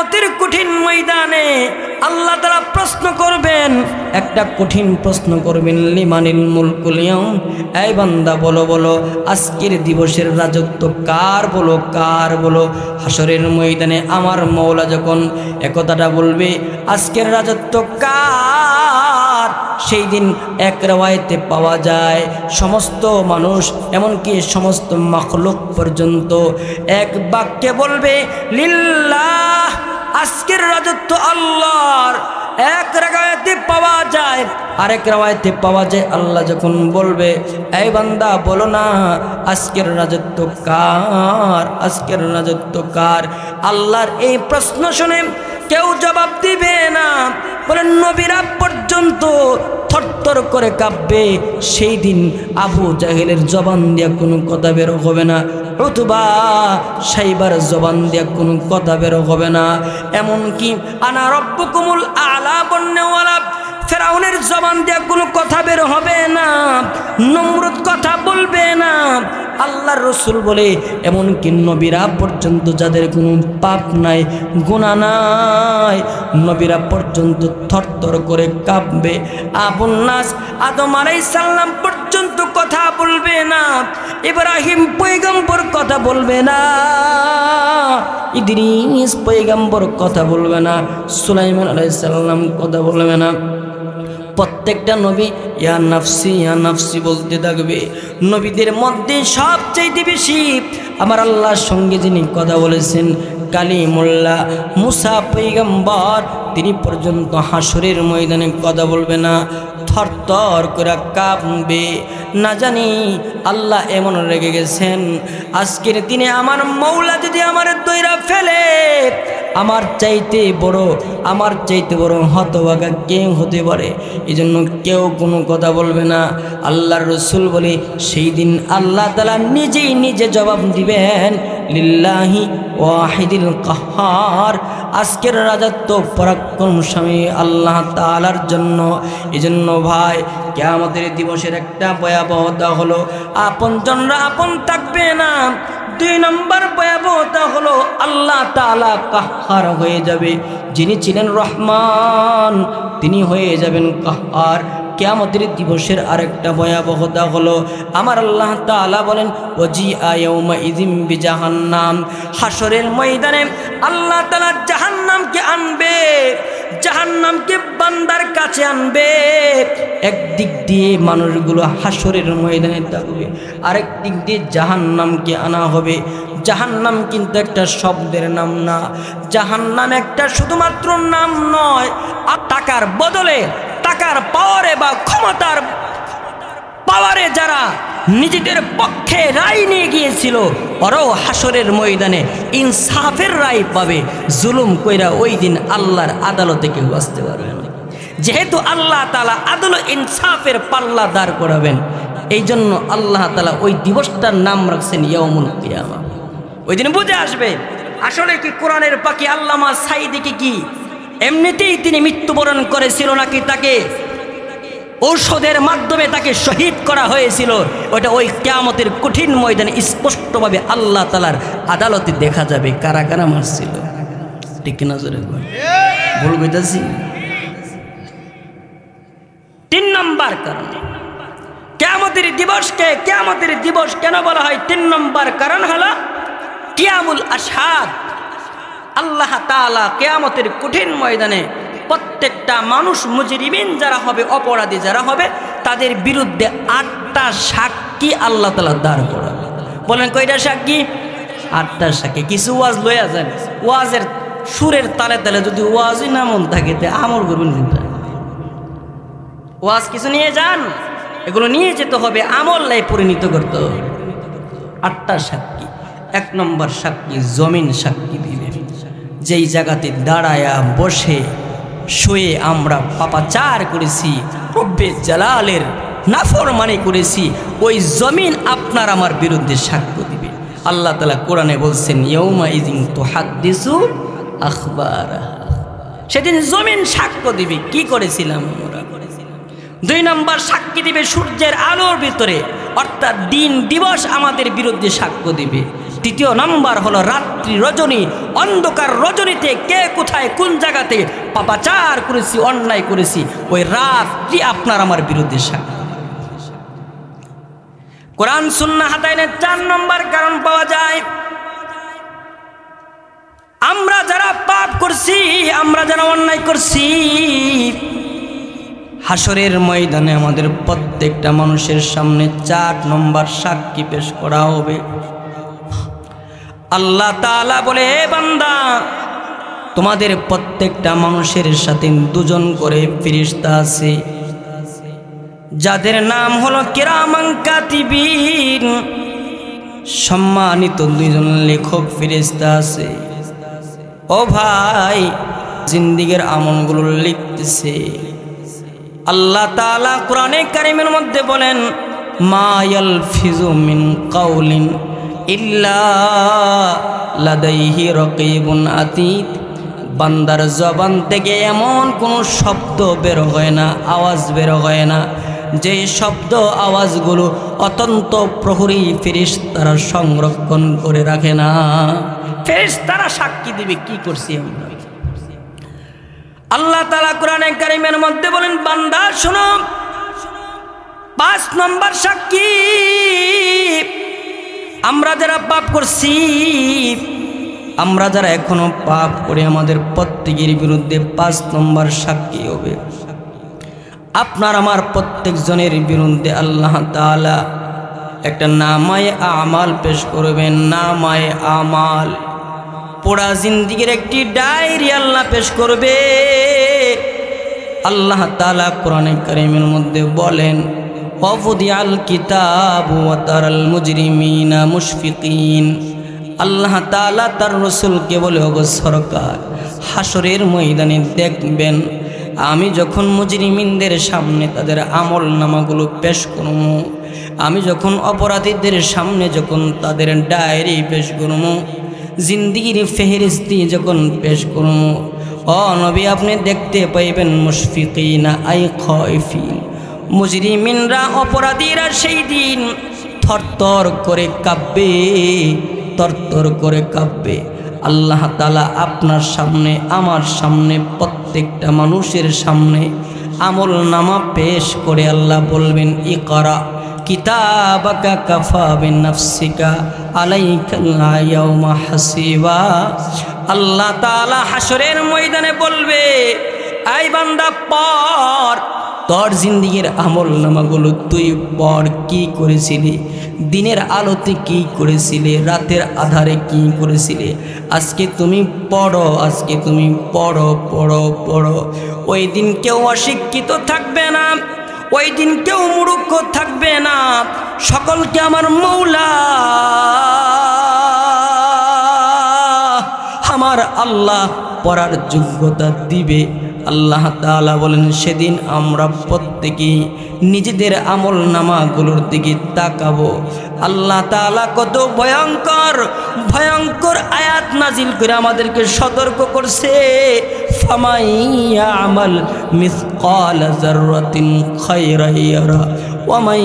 কিয়ামতের কঠিন ময়দানে আল্লাহ তাআলা প্রশ্ন করবেন, একটা কঠিন প্রশ্ন করবেন, লিমানিল মুলকুল ইয়াউম, এই বান্দা বলো বলো আজকের দিবসের রাজত্ব কার, বলো কার, বলো। হাসরের ময়দানে আমার মওলা যখন একথাটা বলবে আজকের রাজত্ব কার, সেই দিন এক রাওয়ায়াতে পাওয়া যায় সমস্ত মানুষ এমনকি সমস্ত মাখলুক পর্যন্ত এক বাক্যে বলবে লিল্লাহ, আজকের রাজত্ব আল্লাহর। এক রাওয়ায়াতে পাওয়া যায়, আরেক রাওয়ায়াতে পাওয়া যায় আল্লাহ যখন বলবে এই বান্দা বলো না আজকের রাজত্ব কার, আজকের রাজত্ব কার। আল্লাহর এই প্রশ্ন শুনে কেউ জবাব দিবে না, বলেন নবীরা পর্যন্ত থরথর করে কাঁপবে। সেই দিন আবু জাহেলের জবান দিয়া কোনো কথা বের হবে না, উতবা সাইবার জবান দিয়া কোনো কথা বের হবে না, এমনকি আনা রব্বুকুমুল আলা বন্নেওয়ালা ফেরাউনের জবান দিয়া কোনো কথা বের হবে না, নমরুদ কথা বলবে না। আল্লাহর রসুল বলে এমনকি নবীরা পর্যন্ত যাদের কোনো পাপ নাই, গুনাহ নাই, নবীরা পর্যন্ত থরথর করে কাঁপবে। আবুল নাস আদম আলাইহিস সালাম পর্যন্ত কথা বলবে না, ইব্রাহিম পয়গম্বর কথা বলবে না, ইদ্রিস পয়গম্বর কথা বলবে না, সুলাইমান আলাইহিস সালাম কথা বলবে না। প্রত্যেকটা নবী ইয়া নাফসি বলতে থাকবে। নবীদের মধ্যে সবচেয়ে বেশি আমার আল্লাহর সঙ্গে যিনি কথা বলেছেন কালিমুল্লাহ মুসা পয়গম্বর, তিনি পর্যন্ত হাসরের ময়দানে কথা বলবে না, থরথর করে কাঁপবে। না জানি আল্লাহ এমন রেগে গেছেন আজকের দিনে আমার মওলা যদি আমার দইরা ফেলে, আমার চাইতে বড় হতভাগা কে হতে পারে? এই জন্য কেউ কোনো কথা বলবে না। আল্লাহর রসুল বলে সেই দিন আল্লাহ তাআলা নিজেই নিজে জবাব দিবেন লিল্লাহি ওয়াহিদিল কাহ্হার, আজকের রাজত্ব পরাক্রমশালী আল্লাহ তাআলার জন্য। এই জন্য ভাই কিয়ামতের দিবসের একটা ভয়াবহতা হলো আপনজনরা আপন থাকবে না। 2 নম্বর ভয়াবহতা হলো আল্লাহ তাআলা কাহ্হার হয়ে যাবে। যিনি ছিলেন রহমান তিনি হয়ে যাবেন কাহ্হার। কিয়ামতের দিবসের আরেকটা ভয়াবহতা হলো আমার আল্লাহ তাআলা বলেন ওয়াজিআ ইয়াউমা ইযিম বিজাহান্নাম, হাসরের ময়দানে আল্লাহ তাআলা জাহান্নামকে আনবে, জাহান্নামকে বান্দার কাছে আনবে। একদিক দিয়ে মানুষগুলো হাসরের ময়দানে থাকবে, আরেক দিক দিয়ে জাহান্নামকে আনা হবে। জাহান্নাম কিন্তু একটা শব্দের নাম না, জাহান্নাম একটা শুধুমাত্র নাম নয়। আর টাকার বদলে, টাকার পাওয়ারে বা ক্ষমতার পাওয়ারে যারা নিজেদের পক্ষে রায় নিয়ে গিয়েছিল ওরাও হাসরের ময়দানে ইনসাফের রায় পাবে। জুলুম কইরা ওই দিন আল্লাহর আদালতে কেউ আসতে পারবে না, যেহেতু আল্লাহ তাআলা আদল ইনসাফের পাল্লা দাঁড় করাবেন। এই জন্য আল্লাহ তাআলা ওই দিবসটার নাম রাখছেন ইয়াউমুল কিয়ামা। ওই দিন বুঝে আসবে আসলে কি কোরআনের পাখি আল্লামা সাঈদী কি এমনিতেই তিনি মৃত্যুবরণ করেছিল নাকি তাকে ঔষধের মাধ্যমে তাকে শহীদ করা হয়েছিল। ওটা ওই কিয়ামতের কঠিন ময়দানে স্পষ্টভাবে আল্লাহ তাআলার আদালতে দেখা যাবে কারা কারা মারছিল। ঠিক না জোরে ভুল কইতাছি? 3 নম্বর কারণ কিয়ামতের দিবস কেন বলা হয় 3 নম্বর কারণ হলো কিয়ামুল আশহাদ। আল্লাহ তাআলা কিয়ামতের কঠিন ময়দানে প্রত্যেকটা মানুষ মুজরিমিন যারা হবে, অপরাধী যারা হবে, তাদের বিরুদ্ধে 8টা সাক্ষী আল্লাহ তাআলা দাঁড় করাবে। বলেন কয়টা সাক্ষী? 8টা সাক্ষী। কিছু ওয়াজ লইয়া যান, ওয়াজের সুরের তালে তালে যদি ওয়াজই না মন থাকে তে আমল করবেন কিন্তু। ওয়াজ কিছু নিয়ে যান, এগুলো নিয়ে যেতে হবে, আমল লাই পরিণত করতে হবে। 8টা সাক্ষী। 1 নম্বর সাক্ষী জমিন সাক্ষী দিবে। যেই জায়গাতে দাঁড়ায়া বসে শুয়ে আমরা পাপাচার করেছি, রব্বে জালালের নাফরমানি করেছি, ওই জমিন আপনার আমার বিরুদ্ধে সাক্ষ্য দিবে। আল্লাহ তাআলা কোরআনে বলছেন ইয়াউমা ইযিন তুহাদ্দিসু আখবারাহা, সেদিন জমিন সাক্ষ্য দিবে কি করেছিলাম আমরা। 2 নম্বর সাক্ষী দিবে সূর্যের আলোর ভিতরে, অর্থাৎ দিন দিবস আমাদের বিরুদ্ধে সাক্ষ্য দিবে। দ্বিতীয় নাম্বার হলো রাত্রি রজনী, অন্ধকার রজনীতে কে কোথায় কোন জায়গাতে পাপাচার করেছি, অন্যায় করেছি, ওই রাত্রি আপনার আমার বিরুদ্ধে সাক্ষী। কোরআন সুন্নাহ হাতাইনের 4 নম্বর কারণ পাওয়া যায়, আমরা যারা পাপ করছি, আমরা যারা অন্যায় করছি, হাসরের ময়দানে আমাদের প্রত্যেকটা মানুষের সামনে 4 নম্বর সাক্ষী পেশ করা হবে। আল্লাহ তাআলা বলে, হে বান্দা, তোমাদের প্রত্যেকটা মানুষের সাথে 2 জন করে ফেরেশতা আছে, যাদের নাম হলো কিরামান কাতিবিন, সম্মানিত 2 জন লেখক ফেরেশতা আছে। ও ভাই, জিন্দেগীর আমলগুলো লিখতেছে। আল্লাহ তাআলা কোরআনে কারীমের মধ্যে বলেন, মা ইয়ালফিজু মিন কাউলিন ইল্লা লাদাইহি রাকিবুন আতীদ। বান্দার জবান থেকে এমন কোনো শব্দ বের হয় না, আওয়াজ বের হয় না, যে শব্দ আওয়াজগুলো অত্যন্ত প্রহরী ফেরেশতারা সংরক্ষণ করে রাখে না। ফেরেশতারা সাক্ষী দিবে কি করছি আমরা। আল্লাহ তাআলা কোরআনে কারীমের মধ্যে বলেন, বান্দা শোনো, 5 নম্বর সাক্ষী, আমরা যারা পাপ করছি, আমরা যারা এখনো পাপ করে, আমাদের প্রত্যেকের বিরুদ্ধে 5 নম্বর সাক্ষী হবে। আপনার আমার প্রত্যেকজনের বিরুদ্ধে আল্লাহ তাআলা একটা নামায়ে আমাল পেশ করবেন। নামায়ে আমাল, পুরা জিন্দেগীর একটি ডায়েরি আল্লাহ পেশ করবে। আল্লাহ তাআলা কোরআনে কারীমের মধ্যে বলেন, ওয়াফুদিয়াল কিতাবু ওয়া তারাল মুজরিমিনা মুশফিকিন। আল্লাহ তাআলা তার রাসূলকে বলে, ওগো সরকার, হাসরের ময়দানে দেখবেন আমি যখন মুজরিমিনদের সামনে তাদের আমল নামাগুলো পেশ করব, আমি যখন অপরাধীদের সামনে যখন তাদের ডায়েরি পেশ করব, জিন্দেগীর ফেহরিস্তি যখন পেশ করব, ও নবী আপনি দেখতে পাইবেন মুশফিকিনা আই খাইফিন। মুজরিমিনরা, অপরাধীরা সেই দিন থরথর করে কাঁপবে, তরতর করে কাঁপবে। আল্লাহ তাআলা আপনার সামনে, আমার সামনে, প্রত্যেকটা মানুষের সামনে আমল নামা পেশ করে আল্লাহ বলবেন, ইকরা কিতাবাকা কাফা বিনাফসিকা আলাইকা ইয়াউমা হাসিবা। আল্লাহ তাআলা হাসরের ময়দানে বলবে, আই বান্দা পড়, তোর জিন্দেগীর আমল নামাগুলো তুই পড়। কি করেছিলি, দিনের আলোতে কি করেছিলে, রাতের আধারে কি করেছিলে, আজকে তুমি পড়ো, আজকে তুমি পড়ো পড়ো পড়ো। ওই দিন কেউ অশিক্ষিত থাকবে না, ওই দিন কেউ মূর্খ থাকবে না, সকলকে আমার মৌলা আমার আল্লাহ পড়ার যোগ্যতা দিবে। আল্লাহ তাআলা বলেন, সেদিন আমরা প্রত্যেকেই নিজেদের আমল নামাগুলোর দিকে তাকাবো। আল্লাহ তাআলা কত ভয়ঙ্কর ভয়ঙ্কর আয়াত নাজিল করে আমাদেরকে সতর্ক করছে, ফামান ইয়ামাল মিসকালা যাররাতিন খায়রান ইয়ারা ওয়া মান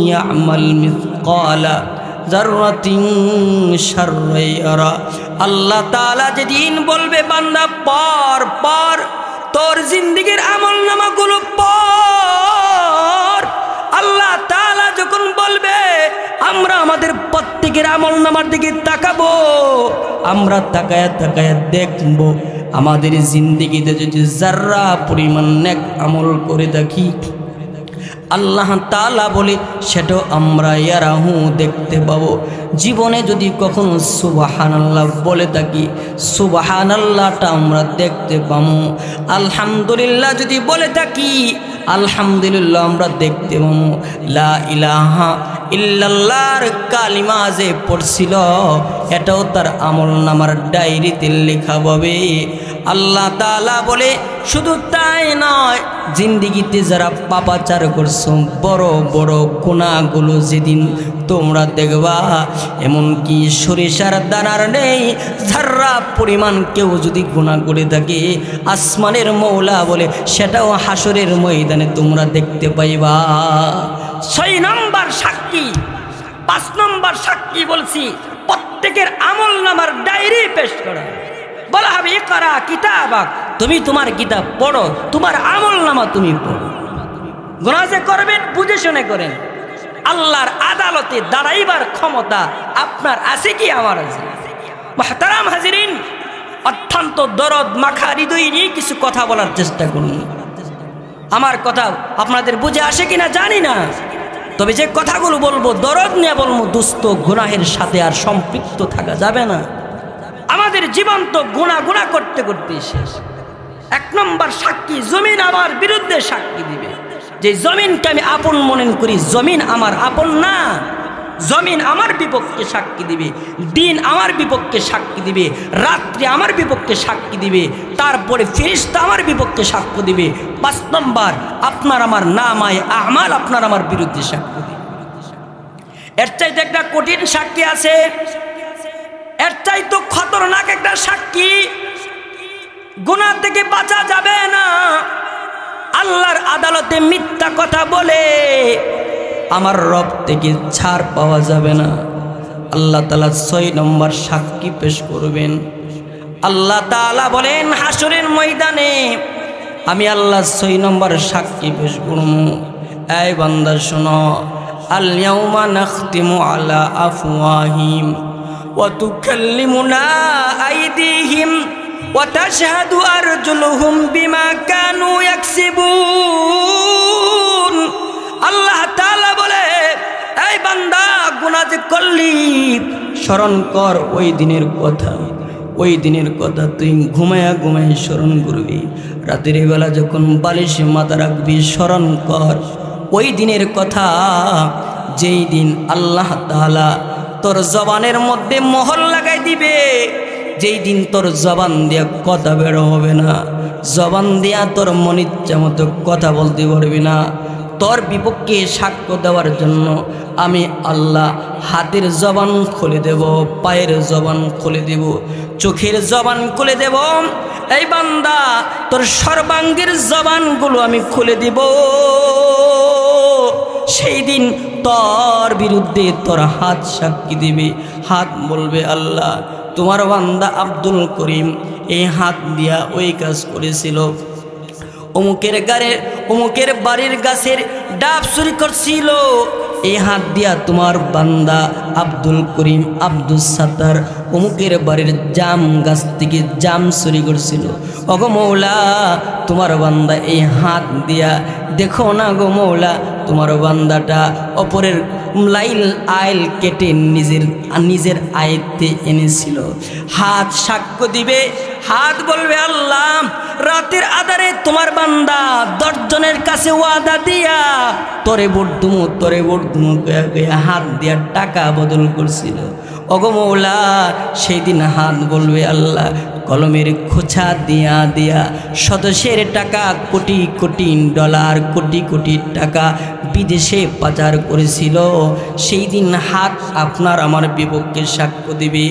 ইয়ামাল মিসকালা যাররাতিন শাররান ইয়ারা। আল্লাহ তাআলা যেদিন বলবে, বান্দা পড় পড়, তোর জিন্দেগীর আমল নামাগুলো পড়। আল্লাহ তাআলা যখন বলবে, আমরা আমাদের প্রত্যেকের আমল নামার দিকে তাকাবো। আমরা তাকায়া তাকায়া দেখব আমাদের জিন্দেগিতে যদি যারা পরিমাণ নেক আমল করে থাকি, আল্লাহ তাআলা বলে সেটাও আমরা ইয়ারাহু দেখতে পাবো। জীবনে যদি কখনো সুবহানাল্লাহ বলে থাকি, সুবহানাল্লাহটা আমরা দেখতে পাবো। আলহামদুলিল্লাহ যদি বলে থাকি, আলহামদুলিল্লাহ আমরা দেখতে পাবো। লা ইলাহা ইল্লাল্লাহর কালিমা যে পড়ছিল, এটাও তার আমল নামার ডায়েরিতে লেখা হবে। আল্লাহ তাআলা বলে, শুধু তাই নয়, জিন্দেগিতে যারা পাপাচার করছো, বড় বড় গুনাহগুলো যেদিন তোমরা দেখবা, এমনকি সরিষার দানার নেই যারা পরিমাণ কেউ যদি গুনাহ করে থাকে, আসমানের মৌলা বলে সেটাও হাসরের ময়দানে তোমরা দেখতে পাইবা। 6 নম্বর সাক্ষী, 5 নম্বর সাক্ষী বলছি, প্রত্যেকের আমলনামার ডায়েরি পেশ করা, বলা হবে ইকরা কিতাবাক, তুমি তোমার কিতাব পড়ো, তোমার আমলনামা তুমি পড়ো। গুনাহ যে করবেন বুঝে শুনে করেন। আল্লাহর আদালতে দাঁড়াইবার ক্ষমতা আপনার আছে কি আমার আছে? মুহতারাম হাজিরিন, অত্যন্ত দরদ মাখা হৃদয় নিয়ে কিছু কথা বলার চেষ্টা করুন। আমার কথা আপনাদের বুঝে আসে কিনা জানি না, তবে যে কথাগুলো বলবো দরদ নিয়ে বলবো। দুস্থ গুনাহের সাথে আর সম্পৃক্ত থাকা যাবে না। আমাদের জীবন তো গুনাহ করতে করতে শেষ। এক নম্বর সাক্ষী জমিন আমার বিরুদ্ধে সাক্ষী দিবে। যে জমিনকে আমি আপন মনে করি, জমিন আমার আপন না। জমিন আমার বিপক্ষে সাক্ষী দিবে, দিন আমার বিপক্ষে সাক্ষী দিবে, রাত্রি আমার বিপক্ষে সাক্ষী দিবে, তারপরে ফেরেশতা আমার বিপক্ষে সাক্ষ্য দিবে। 5 নম্বর আপনার আমার নামায়ে আমাল আপনার আমার বিরুদ্ধে সাক্ষ্য দিবে। এর চাইতে একটা কঠিন সাক্ষী আছে, এর চাইতে খতরনাক একটা সাক্ষী। গুনাহ থেকে বাঁচা যাবে না। আল্লাহর আদালতে মিথ্যা কথা বলে আমার রব থেকে ছাড় পাওয়া যাবে না। আল্লাহ তাআলা 6 নম্বর সাক্ষী পেশ করবেন। আল্লাহ তাআলা বলেন হাসরের ময়দানে আমি আল্লাহ 6 নম্বর সাক্ষী পেশ করব। এই বান্দা শোনো, আল ইয়াউমা নাখতিমু আলা আফওয়াহিম ওয়া তুকাল্লিমুনা আইদিহিম ওয়া তাশহাদু আরজুলুহুম বিমা কানু ইয়াকসিবুন। আল্লাহ তাআলা বলে, এই বান্দা গুনাহ যে করলি স্মরণ কর ওই দিনের কথা। ওই দিনের কথা তুই ঘুমায়া ঘুমায় স্মরণ করবি। রাতের বেলা যখন বালিশে মাথা রাখবি স্মরণ কর ওই দিনের কথা, যেই দিন আল্লাহ তাআলা তোর জবানের মধ্যে মোহর লাগাই দিবে। যেই দিন তোর জবান দিয়া কথা বের হবে না, জবান দিয়া তোর মন ইচ্ছা মতো কথা বলতে পারবি না। তোর বিপক্ষে সাক্ষ্য দেওয়ার জন্য আমি আল্লাহ হাতের জবান খুলে দেব, পায়ের জবান খুলে দেব, চোখের জবান খুলে দেব। এই বান্দা তোর সর্বাঙ্গের জবানগুলো আমি খুলে দেব। সেই দিন তোর বিরুদ্ধে তোর হাত সাক্ষী দিবে। হাত বলবে, আল্লাহ তোমার বান্দা আব্দুল করিম এই হাত দিয়া ওই কাজ করেছিল, অমুকের বাড়ির গাছের ডাব চুরি করছিল, এই হাত দিয়া তোমার বান্দা আব্দুল করিম আব্দুল সাত্তার অমুকের বাড়ির জাম গাছ থেকে জাম চুরি করছিল। ওগো মৌলা তোমার বান্দা এই হাত দিয়া দেখো না গো মৌলা, তোমার বান্দাটা অপরের লাইল আইল কেটে নিজের আয়ত্তে এনেছিল। হাত সাক্ষ্য দিবে। হাত বলবে, আল্লাহ রাতের আধারে তোমার বান্দা 10 জনের কাছে ওয়াদা দিয়া তরে বর্ধুমু হাত দিয়া টাকা বদল করছিল। ওগো মৌলা সেই দিন হাত বলবে, আল্লাহ কলমের খোঁচা দিয়া দিয়া সদস্যের টাকা কোটি কোটি ডলার কোটি কোটি টাকা বিদেশে পাচার করেছিল। সেই দিন হাত আপনার আমার বিপক্ষে সাক্ষ্য দিবে।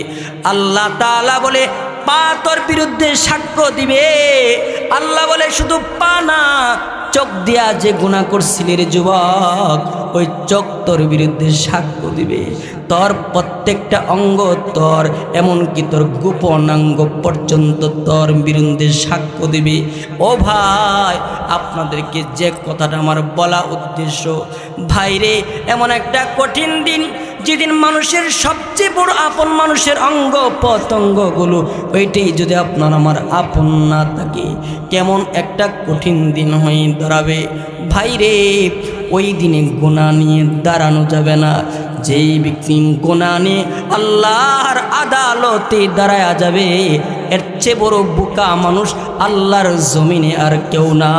আল্লাহ তাআলা বলে, পা তোর বিরুদ্ধে সাক্ষ্য দিবে। আল্লাহ বলে, শুধু পা না, চোখ দিয়া যে গুনাহ করছিলি রে যুবক, ওই চোখ তোর বিরুদ্ধে সাক্ষ্য দিবে। তোর প্রত্যেকটা অঙ্গ তোর, এমনকি তোর গোপনাঙ্গ পর্যন্ত তোর বিরুদ্ধে সাক্ষ্য দিবে। ও ভাই, আপনাদেরকে যে কথাটা আমার বলা উদ্দেশ্য, ভাইরে এমন একটা কঠিন দিন, যেদিন মানুষের সবচেয়ে বড় আপন মানুষের অঙ্গ প্রত্যঙ্গগুলো ওইটাই যদি আপনার আমার আপন না থাকে, কেমন একটা কঠিন দিন হয়ে দাঁড়াবে। ভাইরে ওই দিনে গুনাহ নিয়ে দাঁড়ানো যাবে না। যেই ব্যক্তি গুনাহ নিয়ে আল্লাহর আদালতে দাঁড়ায়া যাবে, এর চেয়ে বড় বোকা মানুষ আল্লাহর জমিনে আর কেউ না।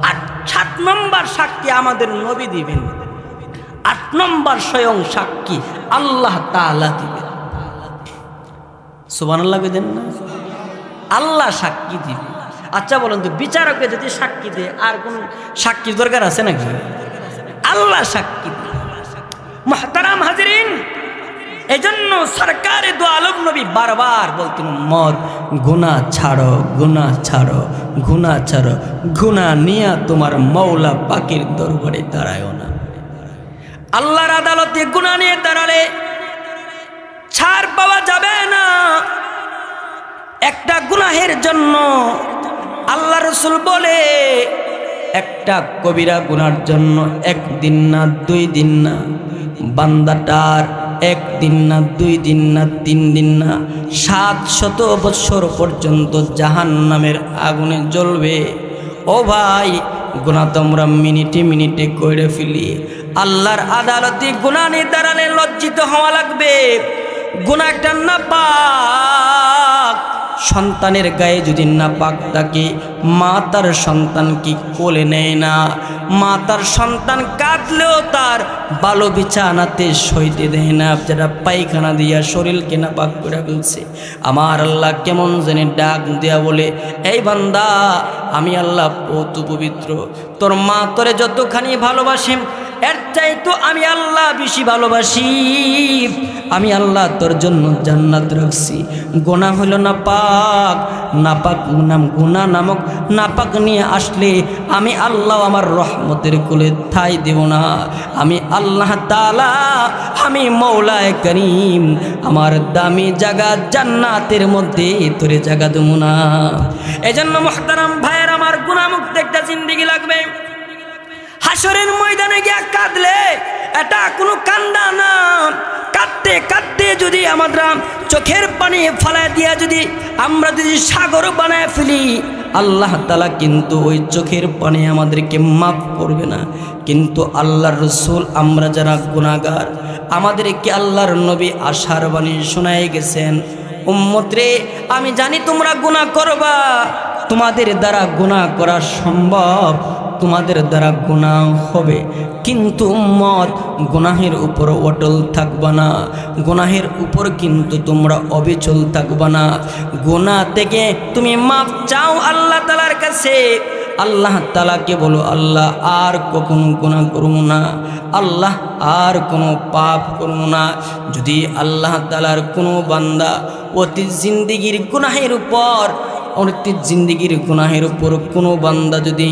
আর 7 নম্বর সাক্ষী আমাদের নবী দিবেন। 8 নম্বর স্বয়ং সাক্ষী আল্লাহ তাআলা দিবেন। সুবহানাল্লাহ কইদেন না? আল্লাহ সাক্ষী দিবে। আচ্ছা বলেন তো, বিচারকে যদি সাক্ষী দেয় আর কোন সাক্ষীর দরকার আছে নাকি? আল্লাহ সাক্ষী দিবে। মুহতারাম হাজিরিন, এজন্য সরকারে দু আলম নবী বারবার বলতেন, মদ গুনাহ ছাড়ো, গুনাহ ছাড়ো, গুনাহ ছাড়ো, গুনাহ নিয়ে তোমার মওলা পাকের দরবারে দাঁড়ায়ও না। আল্লাহর আদালতে গুনাহ নিয়ে দাঁড়ালে ছাড় পাওয়া যাবে না। একটা গুনাহের জন্য আল্লাহ রাসূল বলে একটা কবিরা গুনার জন্য 1 দিন না 2 দিন না, বান্দাটার 1 দিন না 2 দিন না 3 দিন না 700 বছর পর্যন্ত জাহান্নামের আগুনে জ্বলবে। ও ভাই, গুনাহ তোমরা মিনিটে মিনিটে করে ফেলি। আল্লাহর আদালতে গুনাহ নির্ধারণে লজ্জিত হওয়া লাগবে। গুনাহ একটা নাপাক, সন্তানের গায়ে যদি নাপাক থাকে, মা তার সন্তানকে কোলে নেয় না। মা তার সন্তান কাঁদলেও তার বালো বিছানাতে সইতে দেয় না, যারা পায়খানা দিয়া শরীরকে নাপাক করে ফেলছে। আমার আল্লাহ কেমন জানি ডাক দেয়া বলে, এই বান্দা, আমি আল্লাহ অতি পবিত্র, তোর মা তোরে যতখানি ভালোবাসে এর চাইতো আমি আল্লাহ বেশি ভালোবাসি। আমি আল্লাহ তোর জন্য জান্নাত রাখছি। গুনাহ হলো নাপাক, নাপাক গুনাহ নামক নাপাক নিয়ে আসলে আমি আল্লাহ আমার রহমতের কোলে ঠাঁই দেব না। আমি আল্লাহ তাআলা, আমি মওলায়ে করিম, আমার দামি জায়গা জান্নাতের মধ্যে তোরে জায়গা দেব না। এজন্য মুহতারাম ভাইয়ের আমার, গুনাহমুক্ত একটা জিন্দেগি লাগবে। হাসরের ময়দানে গিয়া কাঁদলে এটা কোনো কান্দা না। কাঁদতে কাঁদতে যদি আমরা চোখের পানি ফালায় দিয়া যদি আমরা যদি সাগর বানায় ফেলি, আল্লাহ তাআলা কিন্তু ওই চোখের পানি আমাদেরকে মাফ করবে না। কিন্তু আল্লাহর রাসূল, আমরা যারা গুনাহগার, আমাদেরকে আল্লাহর নবী আশার বাণী শোনায় গেছেন, উম্মত রে, আমি জানি তোমরা গুনাহ করবা, তোমাদের দ্বারা গুনাহ করা সম্ভব, তোমাদের দ্বারা গুনাহ হবে, কিন্তু উম্মত গুনাহের উপর অটল থাকবা না। গুনাহের উপর কিন্তু তোমরা অবিচল থাকবা না। গুনাহ থেকে তুমি মাফ চাও আল্লাহ তাআলার কাছে। আল্লাহ তাআলাকে বলো, আল্লাহ আর কখনো গুনাহ করব না, আল্লাহ আর কোনো পাপ করব না। যদি আল্লাহ তাআলার কোনো বান্দা অতীত জিন্দেগির গুনাহের উপর, অতীত জিন্দেগির গুনাহের উপর কোনো বান্দা যদি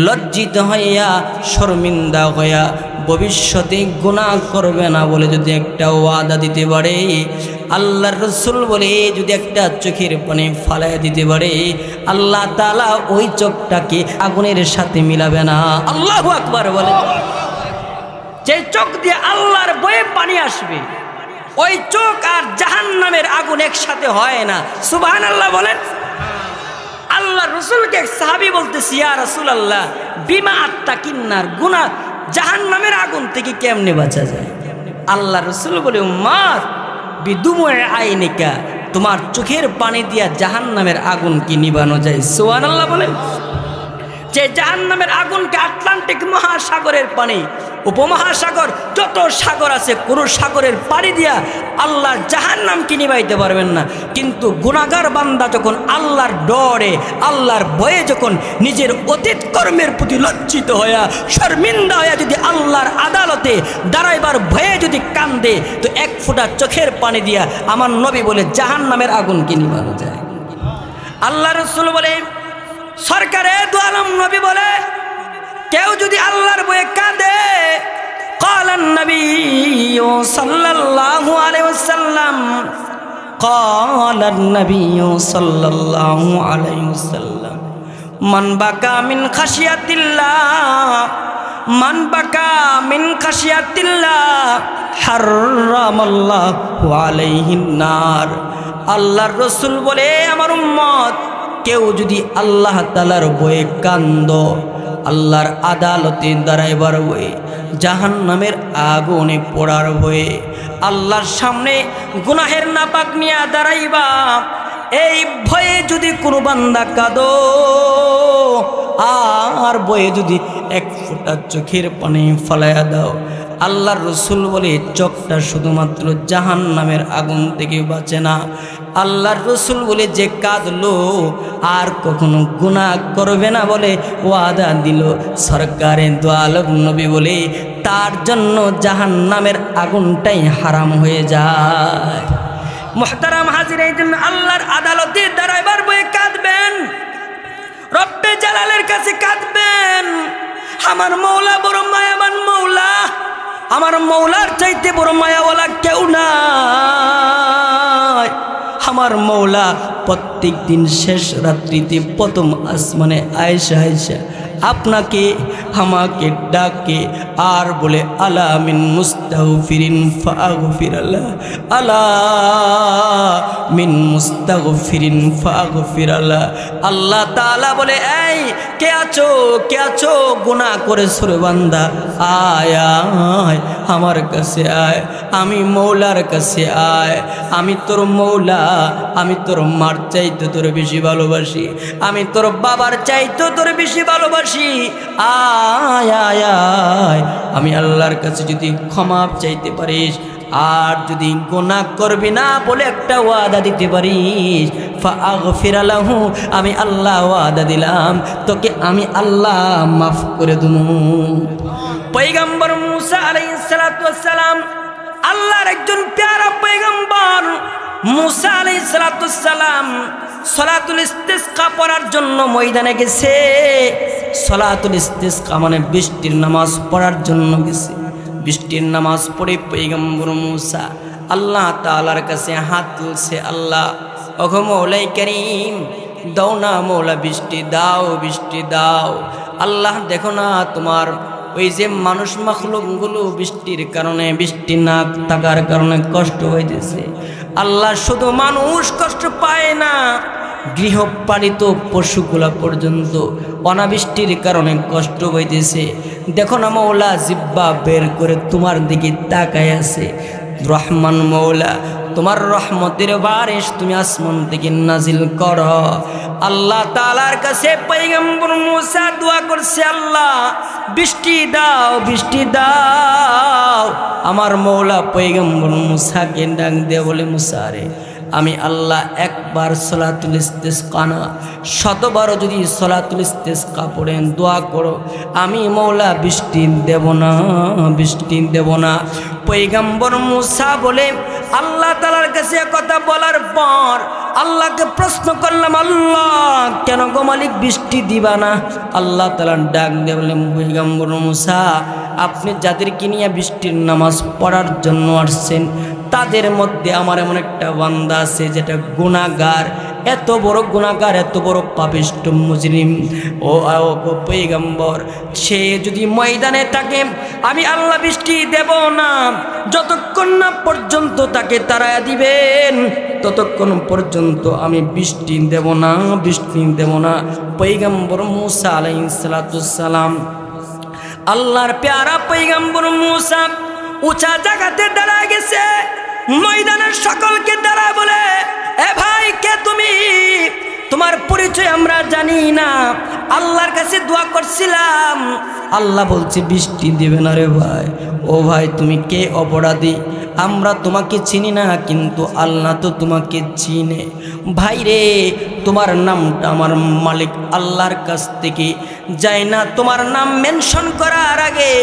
লজ্জিত হইয়া শর্মিন্দা হইয়া ভবিষ্যতে গুনাহ করবে না বলে যদি একটা ওয়াদা দিতে পারে, আল্লাহর রাসূল বলে যদি একটা চোখের পানি ফালাইয়া দিতে পারে, আল্লাহ তাআলা ওই চোখটাকে আগুনের সাথে মিলাবে না। আল্লাহু আকবার বলে। যে চোখ দিয়ে আল্লাহর ভয়ে পানি আসবে, ওই চোখ আর জাহান্নামের আগুন একসাথে হয় না। সুবহানাল্লাহ বলেন। আল্লাহ রাসূলকে এক সাহাবী বলতেছে, ইয়া রাসূলুল্লাহ, বিমা আত্তাকিন্নার, গুনাহ জাহান্নামের আগুন থেকে কেমনে বাঁচা যায়? আল্লাহ রাসূল বলে, উম্মাত বিদুমুই আইনিকা, তোমার চোখের পানি দিয়া জাহান্নামের আগুন কি নিবানো যায়? সুবহানাল্লাহ বলেন। যে জাহান্নামের আগুনকে আটলান্টিক মহাসাগরের পানি, উপমহাসাগর যত সাগর আছে, কোন সাগরের পানি দিয়া আল্লাহর জাহান্নামকে নিবাইতে পারবেন না। কিন্তু গুনাহগার বান্দা যখন আল্লাহর ডরে, আল্লাহর ভয়ে যখন নিজের অতীত কর্মের প্রতি লজ্জিত হইয়া শর্মিন্দা হইয়া যদি আল্লাহর আদালতে দাঁড়াইবার ভয়ে যদি কান্দে, তো 1 ফোঁটা চোখের পানি দিয়া আমার নবী বলে জাহান্নামের আগুনকে নিবানো যায়। আল্লাহ রাসূল বলে, সরকারে দু আলম নবী বলে, কেউ যদি আল্লাহর ভয়ে কাঁদে, ক্বালান নবী সাল্লাল্লাহু আলাইহি ওয়াসাল্লাম, ক্বালান নবী সাল্লাল্লাহু আলাইহি ওয়াসাল্লাম, মান বাকা মিন খাশিয়াতিল্লাহ, মান বাকা মিন খাশিয়াতিল্লাহ হারামাল্লাহু আলাইহিন নার। আল্লাহর রাসূল বলে, আমার উম্মত, কেউ যদি আল্লাহ তাআলার ভয়ে কান্দ, আল্লাহর আদালতে দাঁড়াইবার ভয়ে, জাহান্নামের আগুনে পড়ার ভয়ে, আল্লাহর সামনে গুনাহের নাপাক নিয়ে দাঁড়াইবা, এই ভয়ে যদি কোনো বান্দা কাঁদো, আর ভয়ে যদি 1 ফোঁটা চোখের পানি ফালাইয়া দাও, আল্লাহর রাসূল বলে চোখটা শুধুমাত্র জাহান্নামের আগুন থেকে বাঁচে না। আল্লাহর রাসূল বলে যে কাঁদলো আর কখনো গুনাহ করবে না বলে ওয়াদা দিল, সরকারে দু আলম নবী বলে তার জন্য জাহান্নামের আগুনটাই হারাম হয়ে যায়। মুহতারাম হাজির, এই জন্য আল্লাহর আদালতে দাঁড়াইবার ভয়ে কাঁদবেন, রব্বে জালালের কাছে কাঁদবেন। আমার মৌলা বড় মায়াবান মৌলা, আমার মৌলার চাইতে বড় মায়াওয়ালা কেউ না। আমার মৌলা প্রত্যেক দিন শেষ রাত্রিতে প্রথম আসমানে আয়েশা আয়েশা আপনাকে আমাকে ডাকে আর বলে আলা মিন মুস্তাগফিরিন ফাগফিরাল্লাহ, আলা মিন মুস্তাগফিরিন ফাগফিরাল্লাহ। আল্লাহ তাআলা বলে এই কে আছো গুনাহ করেছো রে বান্দা, আয় আয় আমার কাছে আয়, আমি মৌলার কাছে আয়। আমি তোর মৌলা, আমি তোর মার চাইতে তোর বেশি ভালোবাসি, আমি তোর বাবার চাইতে তোর বেশি ভালোবাসি, আয় আয় আয়। আমি আল্লাহর কাছে যদি ক্ষমা চাইতে পারিস আর যদি গুনাহ করবি না বলে একটা ওয়াদা দিতে পারিস, ফাগফির লাহু, আমি আল্লাহ ওয়াদা দিলাম তোকে আমি আল্লাহ মাফ করে দেব। পয়গম্বর মুসা আলাইহিস সালাতু ওয়াস সালাম আল্লাহর একজন প্যারা পয়গম্বর। মুসা আলাইহিস সালাতু ওয়াস সালাম সালাতুল ইস্তিসকা পড়ার জন্য ময়দানে গেছে। সালাতুল ইস্তিসকা মানে বৃষ্টির নামাজ পড়ার জন্য গেছে। বৃষ্টির নামাজ পড়ে পয়গম্বর মুসা আল্লাহ তাআলার কাছে হাত তুলছে, আল্লাহ ওগো মৌলাই করিম দাও না মৌলা, বৃষ্টি দাও, বৃষ্টি দাও। আল্লাহ দেখো না তোমার ওই যে মানুষ মাখলুকগুলো বৃষ্টির কারণে, বৃষ্টি না থাকার কারণে কষ্ট হইতেছে। আল্লাহ শুধু মানুষ কষ্ট পায় না, গৃহপালিত পশুগুলা পর্যন্ত অনাবৃষ্টির কারণে কষ্ট হইতেছে। দেখো না মৌলা জিব্বা বের করে তোমার দিকে তাকায় আছে। রহমান মৌলা তোমার রহমতের বারিশ তুমি আসমান থেকে নাজিল করো। আল্লাহ তাআলার কাছে পয়গম্বর মুসা দোয়া করছে, আল্লাহ বৃষ্টি দাও, বৃষ্টি দাও। আমার মৌলা পয়গম্বর মুসাকে ডাক দিয়ে বলে, মুসা রে আমি আল্লাহ একবার সালাতুল ইস্তিসকা না 100বার যদি সালাতুল ইস্তিসকা পড়েন দোয়া করো, আমি মৌলা বৃষ্টি দেব না, বৃষ্টি দেব না। পয়গম্বর মুসা বলে আল্লাহ তাআলার কাছে কথা বলার পর আল্লাহকে প্রশ্ন করলাম, আল্লাহ কেন গো মালিক বৃষ্টি দিবা না? আল্লাহ তাআলা ডাক দিয়ে বললেন, পয়গম্বর মুসা আপনি যাদেরকে নিয়ে বৃষ্টির নামাজ পড়ার জন্য আসছেন তাদের মধ্যে আমার এমন একটা বান্দা আছে যেটা গুনাহগার, এত বড় গুনাহগার, এত বড় পাপিষ্ট মুজরিম। ও পয়গম্বর সে যদি ময়দানে থাকে আমি আল্লাহ বৃষ্টি দেব না, যতক্ষণ না পর্যন্ত তাকে তাড়ায়া দিবেন ততক্ষণ পর্যন্ত আমি বৃষ্টি দেব না, বৃষ্টি দেব না। পয়গম্বর মুসা আলাইহিস সালাতু ওয়াস সালাম আল্লাহর প্যারা পয়গম্বর মুসা উঁচা জায়গাতে দাঁড়ায় গেছে। ময়দানের সকলকে দাঁড়া বলে, এ ভাই কে তুমি? তোমার পরিচয় আমরা জানি না, আল্লাহর কাছে দোয়া করছিলাম, আল্লাহ বলছে বৃষ্টি দিবে না রে ভাই। ও ভাই তুমি কে অপরাধী? আমরা তোমাকে চিনি না কিন্তু আল্লাহ তো তোমাকে চিনে। ভাই রে তোমার নামটা আমার মালিক আল্লাহর কাছ থেকে যায় না, তোমার নাম মেনশন করার আগে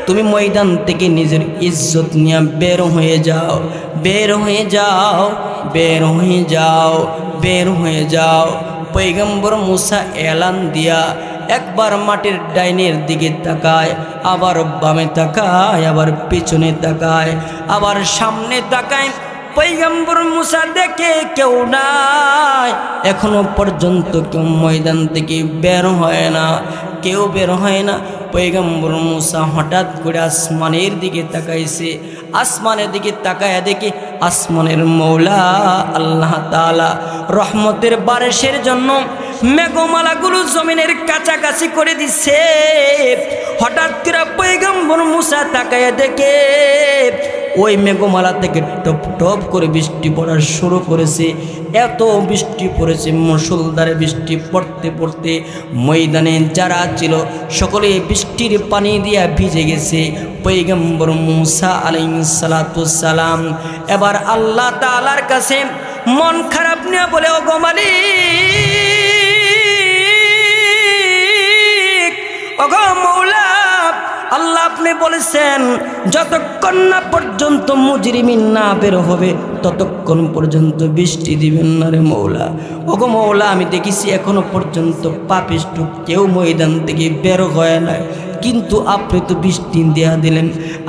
তুমি ময়দান থেকে নিজের ইজ্জত নিয়ে বের হয়ে যাও, বের হয়ে যাও, বের হয়ে যাও, বের হয়ে যাও। পয়গম্বর মুসা এলান দিয়া একবার মাটির ডাইনের দিকে তাকায়, আবার বামে তাকায়, আবার পিছনে তাকায়, আবার সামনে তাকায়। পয়গম্বর মুসা দেখে কেউ নাই, এখনো পর্যন্ত কেউ ময়দান থেকে বের হয় না, কেউ বের হয় না। পয়গম্বর মুসা হঠাৎ করে আসমানের দিকে তাকাইছে, আসমানের দিকে তাকায় দেখে আসমানের মৌলা আল্লাহ তাআলা রহমতের বারিশের জন্য মেঘমালাগুলো জমিনের কাছাকাছি করে দিচ্ছে। হঠাৎ করে পয়গম্বর মুসা তাকায় দেখে ওই মেঘমালা থেকে টপ টপ করে বৃষ্টি পড়া শুরু করেছে। এত বৃষ্টি পড়েছে, মুষলধারে বৃষ্টি পড়তে পড়তে ময়দানে যারা ছিল সকলে বৃষ্টির পানি দিয়া ভিজে গেছে। পয়গম্বর মুসা আলাইহিস সালাতু ওয়াস সালাম এবার আল্লাহ তাআলার কাছে মন খারাপ নিয়ে বলে, ও গো মালিক, ও গো মৌলা, আল্লাহ আপনি বলেছেন যতক্ষণ না পর্যন্ত মুজরিমিন না বের হবে ততক্ষণ পর্যন্ত বৃষ্টি দিবেন না রে মৌলা। ওগো মৌলা আমি দেখেছি এখনো পর্যন্ত পাপিষ্ট কেউ ময়দান থেকে বের হয় না, কিন্তু আপনি তো বৃষ্টি দেয়া দিলেন,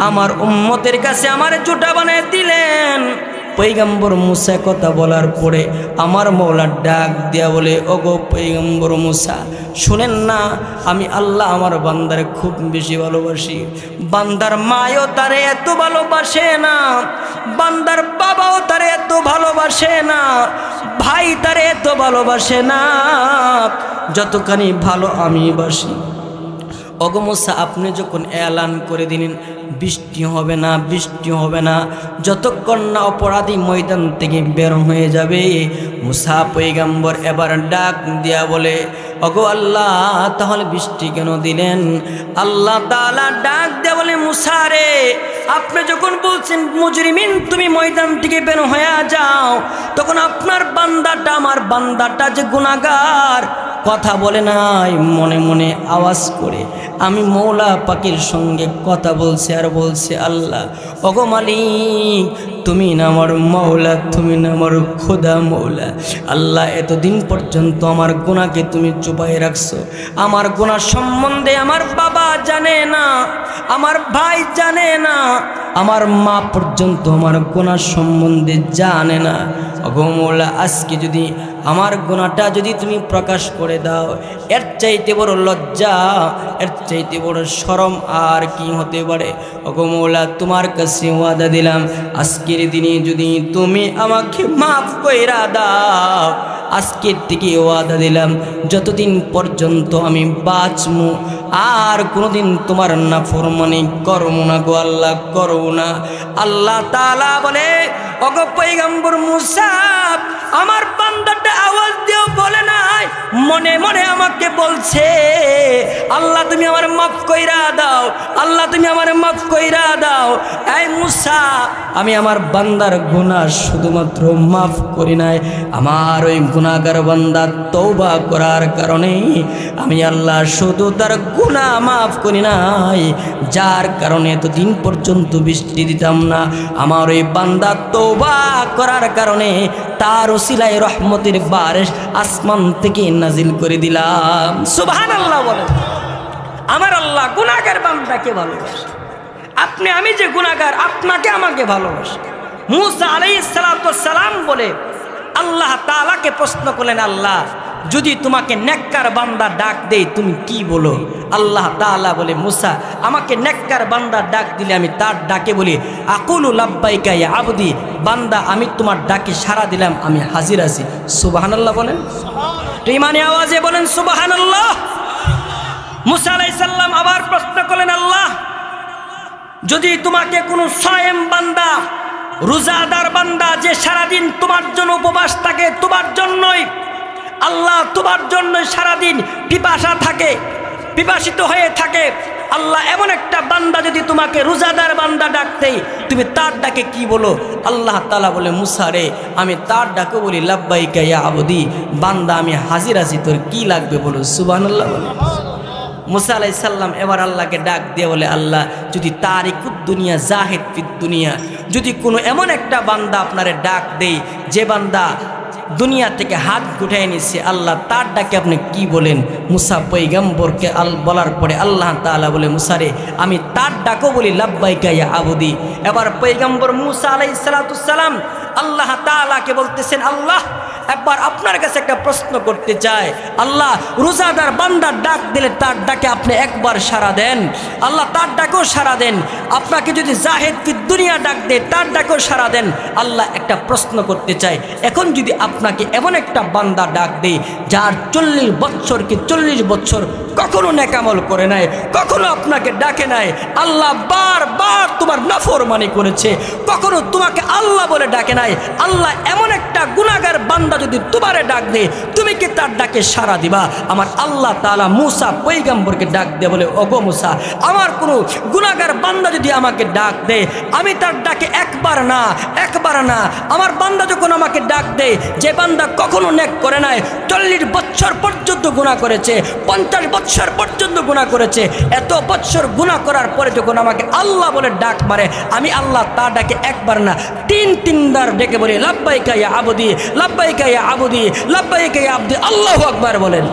আমার উম্মতের কাছে আমার জুটা বানিয়ে দিলেন। পয়গম্বর মুসা কথা বলার পরে আমার মওলা ডাক দিয়া বলে, ওগো পয়গম্বর মুসা শুনেন না, আমি আল্লাহ আমার বান্দারে খুব বেশি ভালোবাসি। বান্দার মায়ও তারে এত ভালোবাসে না, বান্দার বাবাও তারে এত ভালোবাসে না, ভাই তারে এত ভালোবাসে না যতখানি ভালো আমি বাসি। ওগো মুসা আপনি যখন এলান করে দিলেন বৃষ্টি হবে না, বৃষ্টি হবে না, যতক্ষণ না অপরাধী ময়দান থেকে বের হয়ে যাবে, মুসা পয়গম্বর এবার ডাক দিয়া বলে, ওগো আল্লাহ তাহলে বৃষ্টি কেন দিলেন? আল্লাহ তাআলা ডাক দিয়া বলে, মুসা রে আপনি যখন বলছেন মুজরিমিন তুমি ময়দান থেকে বের হয়ে যাও, তখন আপনার বান্দাটা আমার বান্দাটা যে গুনাহগার কথা বলে নাই, মনে মনে আওয়াজ করে আমি মওলা পাকের সঙ্গে কথা বলছে আর বলছে, আল্লাহ ওগো মালিক তুমি না আমার মওলা, তুমি না আমার খোদা মওলা। আল্লাহ এতদিন পর্যন্ত আমার গুনাহকে তুমি চুপাই রাখছো, আমার গুনাহ সম্বন্ধে আমার বাবা জানে না, আমার ভাই জানে না, আমার মা পর্যন্ত আমার গুনাহ সম্বন্ধে জানে না। ওগো মওলা আজকে যদি আমার গুনাহটা যদি তুমি প্রকাশ করে দাও, এর চাইতে বড় লজ্জা, এর চাইতে বড় শরম আর কি হতে পারে? ওগো মওলা তোমার কাছে ওয়াদা দিলাম আজকের দিনে যদি তুমি আমাকে মাফ কইরা দাও, আজকের থেকে ওয়াদা দিলাম যতদিন পর্যন্ত আমি বাঁচমু আর কোনোদিন তোমার নাফরমানি করব না গো আল্লাহ, করব না। আল্লাহ তাআলা বলে, ওগো পয়গম্বর মুসা আমার বান্দাটা আওয়াজ দিয়েও বলে নাই, মনে মনে আমাকে বলছে, আল্লাহ তুমি আমার মাফ কইরা দাও, আল্লাহ তুমি আমার মাফ কইরা দাও। এই মুসা আমি আমার বান্দার গুনাহ শুধুমাত্র মাফ করি নাই, আমার ওই গুনাহগার বান্দা তওবা করার কারণে আমি আল্লাহ শুধু তার গুনাহ মাফ করি নাই, যার কারণে এতদিন পর্যন্ত বৃষ্টি দিতাম না, আমার ওই বান্দা তওবা করার কারণে তার ওসিলায় রহমতের বারিশ আসমান থেকে নাজিল করে দিলাম। সুবহানাল্লাহ বলেন। আমার আল্লাহ গুনাহগার বান্দাকে ভালোবাসে। আপনি আমি যে গুনাহগার, আপনাকে আমাকে ভালোবাসে। মুসা আলাইহিস সালাতু ওয়াস সালাম বলে আল্লাহ তাআলাকে প্রশ্ন করলেন, আল্লাহ যদি তোমাকে নেককার বান্দা ডাক দেই তুমি কি বলো? আল্লাহ তাআলা বলে, মুসা আমাকে নেককার বান্দা ডাক দিলে আমি তার ডাকে বলি আকুলু লাব্বাইকা ইয়া আবদি, বান্দা আমি তোমার ডাকে সাড়া দিলাম, আমি হাজির আছি। সুবহানাল্লাহ বলেন, ইমানি আওয়াজে বলেন সুবহানাল্লাহ। মুসা আলাইহিস সালাম আবার প্রশ্ন করলেন, আল্লাহ যদি তোমাকে কোনো সায়েম বান্দা, রোজাদার বান্দা যে সারাদিন তোমার জন্য উপবাস থাকে, তোমার জন্যই আল্লাহ তোমার জন্য সারাদিন পিপাসা থাকে, পিপাসিত হয়ে থাকে, আল্লাহ এমন একটা বান্দা যদি তোমাকে রোজাদার বান্দা ডাকতেই তুমি তার ডাকে কি বলো? আল্লাহ তাআলা বলে, মুসা রে আমি তার ডাকে বলি লাব্বাইকা ইয়া আবদি, বান্দা আমি হাজির আছি, তোর কি লাগবে বলো? সুবহানাল্লাহ বলে। মুসা আলাইহিস সালাম এবার আল্লাহকে ডাক দিয়ে বলে, আল্লাহ যদি তারিকুদ দুনিয়া জাহিদ ফিদ দুনিয়া, যদি কোনো এমন একটা বান্দা আপনারে ডাক দেই যে বান্দা দুনিয়া থেকে হাত গুটাই নিছে, আল্লাহ তার ডাকে আপনি কি বলেন? মুসা পয়গম্বরকে বলার পরে আল্লাহ তাআলা বলে, মুসা রে আমি তার ডাকও বলি লাব্বাইকা ইয়া আবদি। এবার পয়গম্বর মুসা আলাইহিস সালাতু ওয়াস সালাম আল্লাহ তাআলাকে বলতেছেন, আল্লাহ একবার আপনার কাছে একটা প্রশ্ন করতে চাই, আল্লাহ রোজাদার বান্দার ডাক দিলে তার ডাকে আপনি একবার সাড়া দেন, আল্লাহ তার ডাকেও সাড়া দেন, আপনাকে যদি জাহিদ ফিদ দুনিয়া ডাক দেয় তার ডাকেও সাড়া দেন। আল্লাহ একটা প্রশ্ন করতে চাই, এখন যদি আপনাকে এমন একটা বান্দা ডাক দেয় যার 40 বছর কি 40 বছর কখনো নেকামল করে নাই, কখনো আপনাকে ডাকে নাই, আল্লাহ বারবার তোমার নাফরমানি করেছে, কখনো তোমাকে আল্লাহ বলে ডাকে নাই, আল্লাহ এমন একটা গুনাহগার বান্দা যদি তোমারে ডাক দেয় তুমি কি তার ডাকে সাড়া দিবা? আমার আল্লাহ তাআলা মুসা পয়গম্বরকে ডাক দিয়ে বলে, ওগো মুসা আমার কোনো গুনাহগার বান্দা যদি আমাকে ডাক দেয় আমি তার ডাকে একবার না আমার বান্দা যখন আমাকে ডাক দেয়, যে বান্দা কখনো নেক করে নাই, 40 বছর পর্যন্ত গুনাহ করেছে, 50 বছর পর্যন্ত গুনাহ করেছে, এত বছর গুনাহ করার পরে যখন আমাকে আল্লাহ বলে ডাক মারে আমি আল্লাহ তার ডাকে একবার না 3-3বার ডেকে বলি লাব্বাইকা ইয়া আবদি, লাব্বাইকা ইয়া আবদি, লাব্বাইকা ইয়া আবদি। আল্লাহু আকবার বলেন।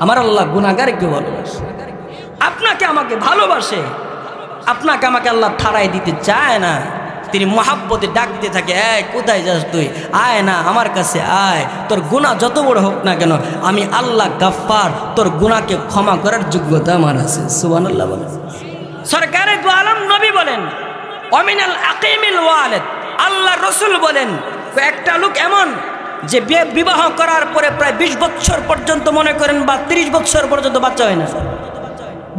আমার আল্লাহ গুনাহগারকে ভালোবাসে, আপনাকে আমাকে ভালোবাসে, আপনাকে আমাকে আল্লাহ ঠাড়াই দিতে চায় না। তিনি মহাব্বতে ডাকতে থাকে, এই কোথায় যাস তুই, আয় না আমার কাছে আয়, তোর গুনাহ যত বড় হোক না কেন আমি আল্লাহ গাফফার, তোর গুনাহকে ক্ষমা করার যোগ্যতা আমার আছে। সুবহানাল্লাহ বলেন। সরকারে দু আলম নবী বলেন, অমিনাল আকিমিল ওয়ালিদ, আল্লাহ রসুল বলেন একটা লোক এমন যে বিবাহ করার পরে প্রায় 20 বছর পর্যন্ত মনে করেন বা 30 বছর পর্যন্ত বাচ্চা হয় না,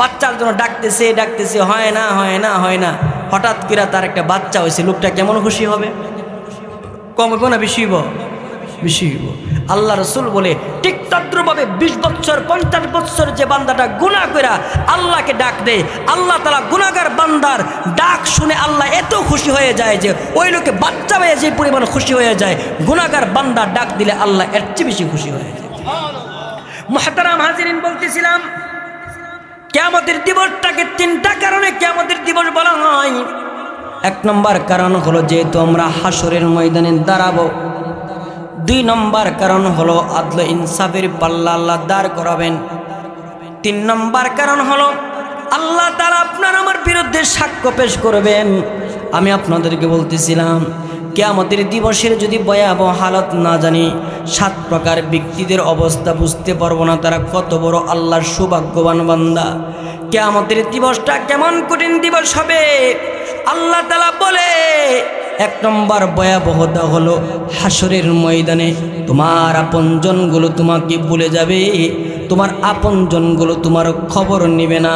বাচ্চার জন্য ডাকতেছে হয় না হয় না হয় না, হঠাৎ করে তার একটা বাচ্চা হয়েছে, লোকটা কেমন খুশি হবে? কম হইব না বেশি হইব? বেশি হইব। আল্লাহ রসুল বলে ঠিক তদ্রুপভাবে 20 বছর 50 বছর যে বান্দাটা গুনাহ কইরা আল্লাহকে ডাক দেয়, আল্লাহ তাআলা গুনাহগার বান্দার ডাক শুনে আল্লাহ এত খুশি হয়ে যায় যে ওই লোকে বাচ্চা হয়ে যে পরিমাণ খুশি হয়ে যায়, গুনাহগার বান্দা ডাক দিলে আল্লাহ এর চেয়ে বেশি খুশি হয়ে যায়। মুহতারাম হাজিরিন, বলতেছিলাম কিয়ামতের দিবসটাকে 3টা কারণে কিয়ামতের দিবস বলা হয়। 1 নম্বর কারণ হলো যেহেতু আমরা হাসরের ময়দানে দাঁড়াবো। 2 নম্বর কারণ হলো আদল ইনসাফের পাল্লা আল্লাহ দাঁড় করাবেন। 3 নম্বর কারণ হলো আল্লাহ তাআলা আপনার আমার বিরুদ্ধে সাক্ষ্য পেশ করবেন। আমি আপনাদেরকে বলতেছিলাম কিয়ামতের দিবসের যদি ভয়াবহ হালত না জানি, 7 প্রকার ব্যক্তিদের অবস্থা বুঝতে পারবো না তারা কত বড় আল্লাহর সৌভাগ্যবান বান্দা। কিয়ামতের দিবসটা কেমন কঠিন দিবস হবে আল্লাহ তাআলা বলে। 1 নম্বর ভয়াবহতা হলো হাসরের ময়দানে তোমার আপনজনগুলো তোমাকে ভুলে যাবে, তোমার আপনজনগুলো তোমার খবর নেবে না।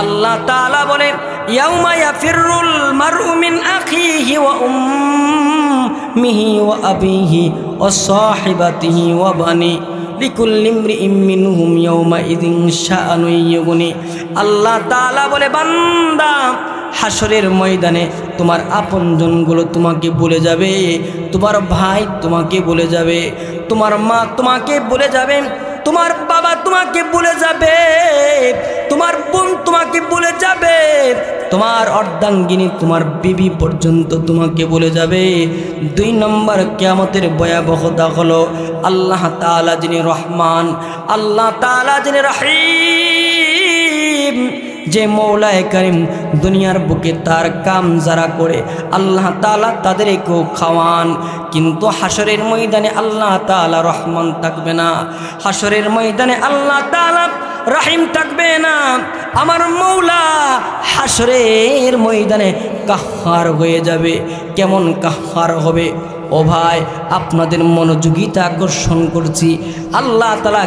আল্লাহ তাআলা বলে ইয়াউমা ইয়াফিরুল মারউ মিন আখিহি ওয়া উম্মিহি ওয়া আবিহি ওয়া সাহিবাতিহি ওয়া বানি লিকুল্লি ইমরিইম মিনহুম ইয়াউমা ইযিন শাআনুন ইউগনি। আল্লাহ তাআলা বলে বান্দা হাসরের ময়দানে তোমার আপনজনগুলো তোমাকে ভুলে যাবে, তোমার ভাই তোমাকে ভুলে যাবে, তোমার মা তোমাকে ভুলে যাবে, তোমার বাবা তোমাকে ভুলে যাবে, তোমার বোন তোমাকে ভুলে যাবে, তোমার অর্ধাঙ্গিনী তোমার বিবি পর্যন্ত তোমাকে ভুলে যাবে। 2 নম্বর কিয়ামতের ভয়াবহতা হলো আল্লাহ তাআলা যিনি রহমান, আল্লাহ তাআলা যিনি রহিম, যে মৌলায়ে কারীম দুনিয়ার বুকে তার কাম যারা করে আল্লাহ তাআলা তাদেরকেও খাওয়ান, কিন্তু হাসরের ময়দানে আল্লাহ তাআলা রহমান থাকবে না, হাসরের ময়দানে আল্লাহ তাআলা রহিম থাকবে না। আমার মৌলা হাসরের ময়দানে কাহ্হার হয়ে যাবে। কেমন কাহ্হার হবে? ও ভাই, আপনাদের মনোযোগিতা আকর্ষণ করছি, আল্লাহ তাআলা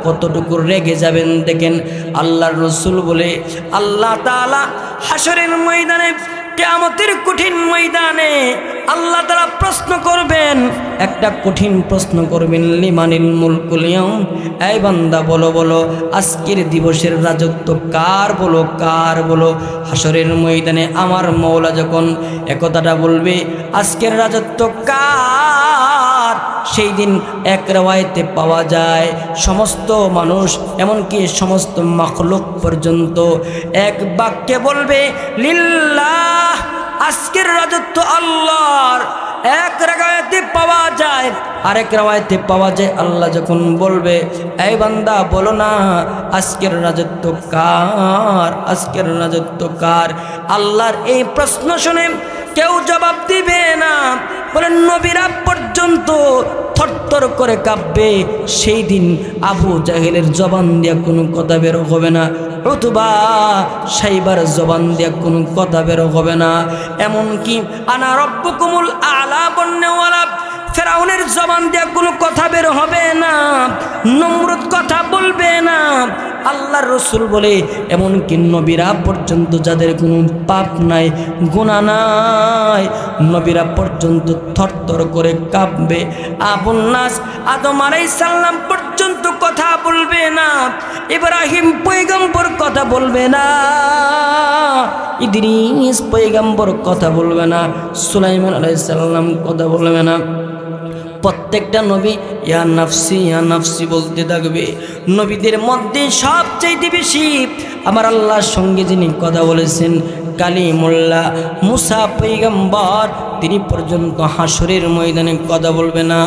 কতটুকু রেগে যাবেন দেখেন। আল্লাহর রাসূল বলে আল্লাহ তাআলা হাসরের ময়দানে, কিয়ামতের কঠিন ময়দানে আল্লাহ তাআলা প্রশ্ন করবেন, একটা কঠিন প্রশ্ন করবেন, লিমানিল মুলকুল ইয়াউম, এই বান্দা বলো বলো আজকের দিবসের রাজত্ব কার, বলো কার বলো। হাসরের ময়দানে আমার মওলা যখন একথাটা বলবে আজকের রাজত্ব কার, সেই দিন এক রাওয়ায়াতে পাওয়া যায় সমস্ত মানুষ এমনকি সমস্ত মাখলুক পর্যন্ত এক বাক্যে বলবে লিল্লাহ, আজকের রাজত্ব আল্লাহর। এক রাওয়ায়াতে পাওয়া যায়, আরেক রাওয়ায়াতে পাওয়া যায় আল্লাহ যখন বলবে এই বান্দা বলো না আজকের রাজত্ব কার, আজকের রাজত্ব কার। আল্লাহর এই প্রশ্ন শুনে কেউ জবাব দিবে না, বলেন নবীরা পর্যন্ত থরথর করে কাঁপবে। সেই দিন আবু জাহেলের জবান দিয়ে কোনো কথা বের হবে না, উতবা সাইবার জবান দিয়ে কোনো কথা বের হবে না, এমনকি আনা রব্বুকুমুল আলা বন্নেওয়ালা ফেরাউনের জবান দিয়ে কোনো কথা বের হবে না, নমরুদ কথা বলবে না। আল্লাহর রাসূল বলে এমনকি নবীরা পর্যন্ত যাদের কোনো পাপ নাই, গুনাহ নাই, নবীরা পর্যন্ত থরথর করে কাঁপবে। আবুন নাস আদম আলাইহিস সালাম পর্যন্ত কথা বলবে না, ইব্রাহিম পয়গম্বর কথা বলবে না, ইদ্রিস পয়গম্বর কথা বলবে না, সুলাইমান আলাইহিস সালাম কথা বলবে না। প্রত্যেকটা নবী ইয়া নাফসি বলতে থাকবে। নবীদের মধ্যে সবচেয়ে বেশি আমার আল্লাহর সঙ্গে যিনি কথা বলেছেন কালিমুল্লাহ মুসা পয়গম্বর, তিনি পর্যন্ত হাসরের ময়দানে কথা বলবে না,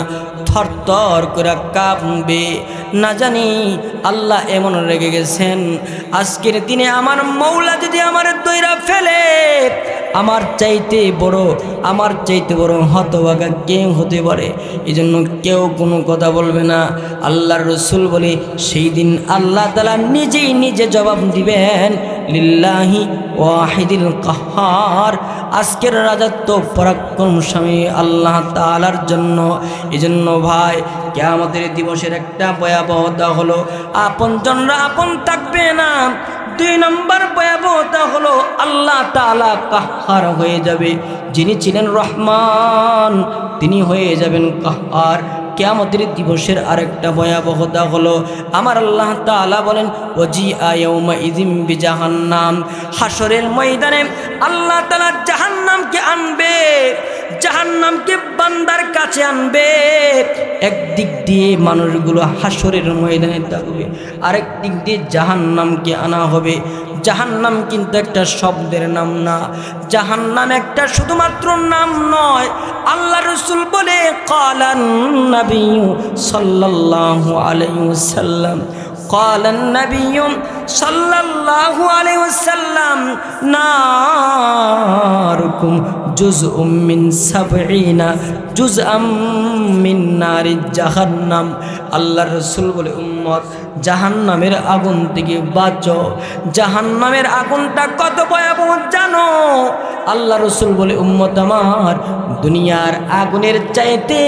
থরথর করে কাঁপবে। না জানি আল্লাহ এমন রেগে গেছেন আজকের দিনে আমার মৌলা যদি আমার দইরা ফেলে, আমার চাইতে বড় হতভাগা কেউ হতে পারে। এই জন্য কেউ কোনো কথা বলবে না। আল্লাহর রাসূল বলে সেই দিন আল্লাহ তাআলা নিজেই নিজে জবাব দিবেন, লিল্লাহি ওয়াহিদিল কাহ্হার, আজকের রাজত্ব পরাক্রমশালী আল্লাহ তাআলার জন্য। এজন্য ভাই, কিয়ামতের দিবসের একটা ভয়াবহতা হলো আপনজনরা আপন থাকবে না। 2 নম্বর ভয়াবহতা হলো আল্লাহ তাআলা কাহ্হার হয়ে যাবে। যিনি ছিলেন রহমান তিনি হয়ে যাবেন কাহ্হার। কিয়ামতের দিবসের আরেকটা ভয়াবহতা হলো আমার আল্লাহ তাআলা বলেন, ওয়াজিআ ইয়াউমা ইযিম বিজাহান্নাম, হাসরের ময়দানে আল্লাহ তাআলা জাহান্নামকে আনবে, জাহান্নামকে বান্দার কাছে আনবে। একদিক দিয়ে মানুষগুলো হাসরের ময়দানে থাকবে, আরেক দিক দিয়ে জাহান্নামকে আনা হবে। জাহান্নাম কিন্তু একটা শব্দের নাম না, জাহান্নাম একটা শুধুমাত্র নাম নয়। আল্লাহ রাসূল বলে, ক্বালান নবী সাল্লাল্লাহু আলাইহি ওয়াসাল্লাম, ক্বালান নবী সাল্লাল্লাহু আলাইহি ওয়াসাল্লাম, নারুকুম জুজউম মিন 70 জুজআম মিন নারি জাহান্নাম। আল্লাহর রাসূল বলে, উম্মত জাহান্নামের আগুন থেকে বাঁচো। জাহান্নামের আগুনটা কত ভয়াবহ জানো? আল্লাহ রাসূল বলে, উম্মত আমার, দুনিয়ার আগুনের চাইতে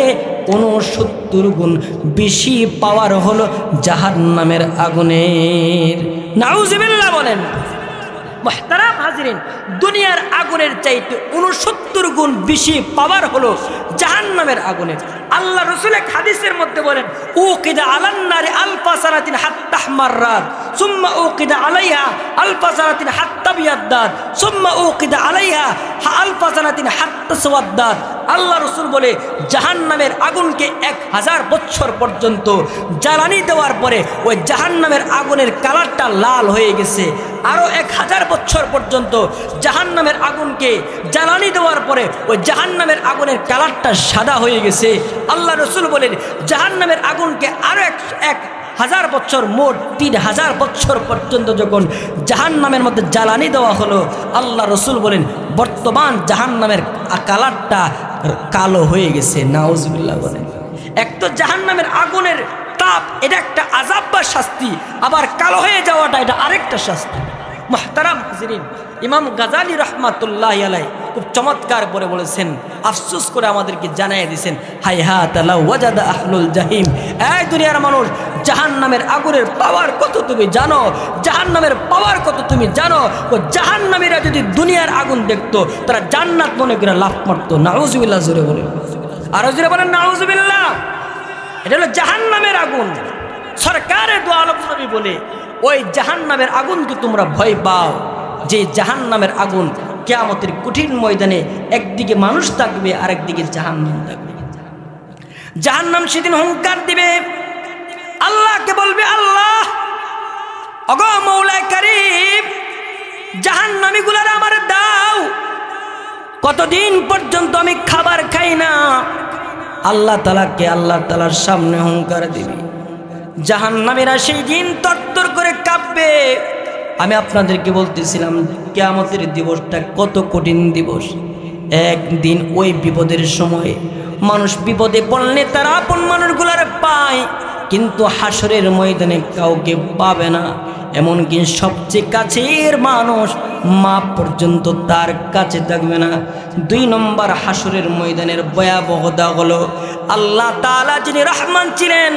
69 গুণ বেশি পাওয়ার হলো জাহান্নামের আগুনের। নাউজুবিল্লাহ বলেন। মুহতারাম হাজিরিন, দুনিয়ার আগুনের চাইতে 69 গুণ বেশি পাওয়ার হলো জাহান্নামের আগুনের। আল্লাহ রাসূল এক হাদিসের মধ্যে বলেন, উকিদা আলান নারি আলফা সানাতিন হাত্তা তাহমাররাত সুম্মা উকিদা আলাইহা আলফা সানাতিন হাত্তা বিয়াদ্দাত সুম্মা উকিদা আলাইহা আলফা সানাতিন হাত্তা সাওয়াদ্দাত। আল্লাহ রাসূল বলে, জাহান্নামের আগুনকে 1000 বছর পর্যন্ত জ্বালানি দেওয়ার পরে ওই জাহান্নামের আগুনের কালারটা লাল হয়ে গেছে। আরো 1000 বছর পর্যন্ত জাহান্নামের আগুনকে জ্বালানি দেওয়ার পরে ওই জাহান্নামের আগুনের কালারটা সাদা হয়ে গেছে। আল্লাহ রাসূল বলেন, জাহান্নামের আগুনকে আরো 1000 বছর, মোট 3000 বছর পর্যন্ত যখন জাহান্নামের মধ্যে জ্বালানি দেওয়া হলো, আল্লাহ রাসূল বলেন বর্তমান জাহান্নামের কালারটা কালো হয়ে গেছে। নাউজুবিল্লাহ বলেন। এক তো জাহান্নামের আগুনের তাপ, এটা একটা আযাব বা শাস্তি, আবার কালো হয়ে যাওয়াটা এটা আরেকটা শাস্তি। মুহতারাম হাজিরিন, ইমাম গাজালি রাহমাতুল্লাহি আলাইহি খুব চমৎকার করে বলেছেন, আফসোস করে আমাদেরকে জানিয়ে দিয়েছেন, হাইহাত লাউ ওয়াজাদা আহলুল জাহিম, এই দুনিয়ার মানুষ, জাহান্নামের আগুনের পাওয়ার কত তুমি জানো? জাহান্নামের পাওয়ার কত তুমি জানো? ও জাহান্নামীরা যদি দুনিয়ার আগুন দেখতো, তারা জান্নাত মনে করে লাফ মারতো। নাউজুবিল্লাহ জোরে বলেন, আরো জোরে বলেন নাউজুবিল্লাহ। এটা হলো জাহান্নামের আগুন। সরকারের দু আলম নবী বলে, ওই জাহান্নামের আগুনকে তোমরা ভয় পাও, যে জাহান্নামের আগুন কিয়ামতের কঠিন ময়দানে একদিকে মানুষ থাকবে, আরেকদিকে জাহান্নাম থাকবে। জাহান্নাম সেদিন হুঙ্কার দিবে, আল্লাহকে বলবে, আল্লাহ ওগো মওলা কারীম, জাহান্নামীগুলার আমার দাও, কতদিন পর্যন্ত আমি খাবার খাই না। আল্লাহ তাআলাকে আল্লাহ তাআলার সামনে হুঙ্কার দিবে। জাহান্নামীরা সেই দিন তরতর করে কাঁপবে। আমি আপনাদেরকে বলতেছিলাম কিয়ামতের দিবসটা কত কঠিন দিবস। একদিন ওই বিপদের সময়ে মানুষ বিপদে পড়লে তারা আপন মানুষগুলার পায়, কিন্তু হাসরের ময়দানে কাউকে পাবে না। এমনকি সবচেয়ে কাছের মানুষ মা পর্যন্ত তার কাছে থাকবে না। 2 নম্বর হাসরের ময়দানের ভয়াবহতা হলো আল্লাহ তাআলা যিনি রহমান ছিলেন,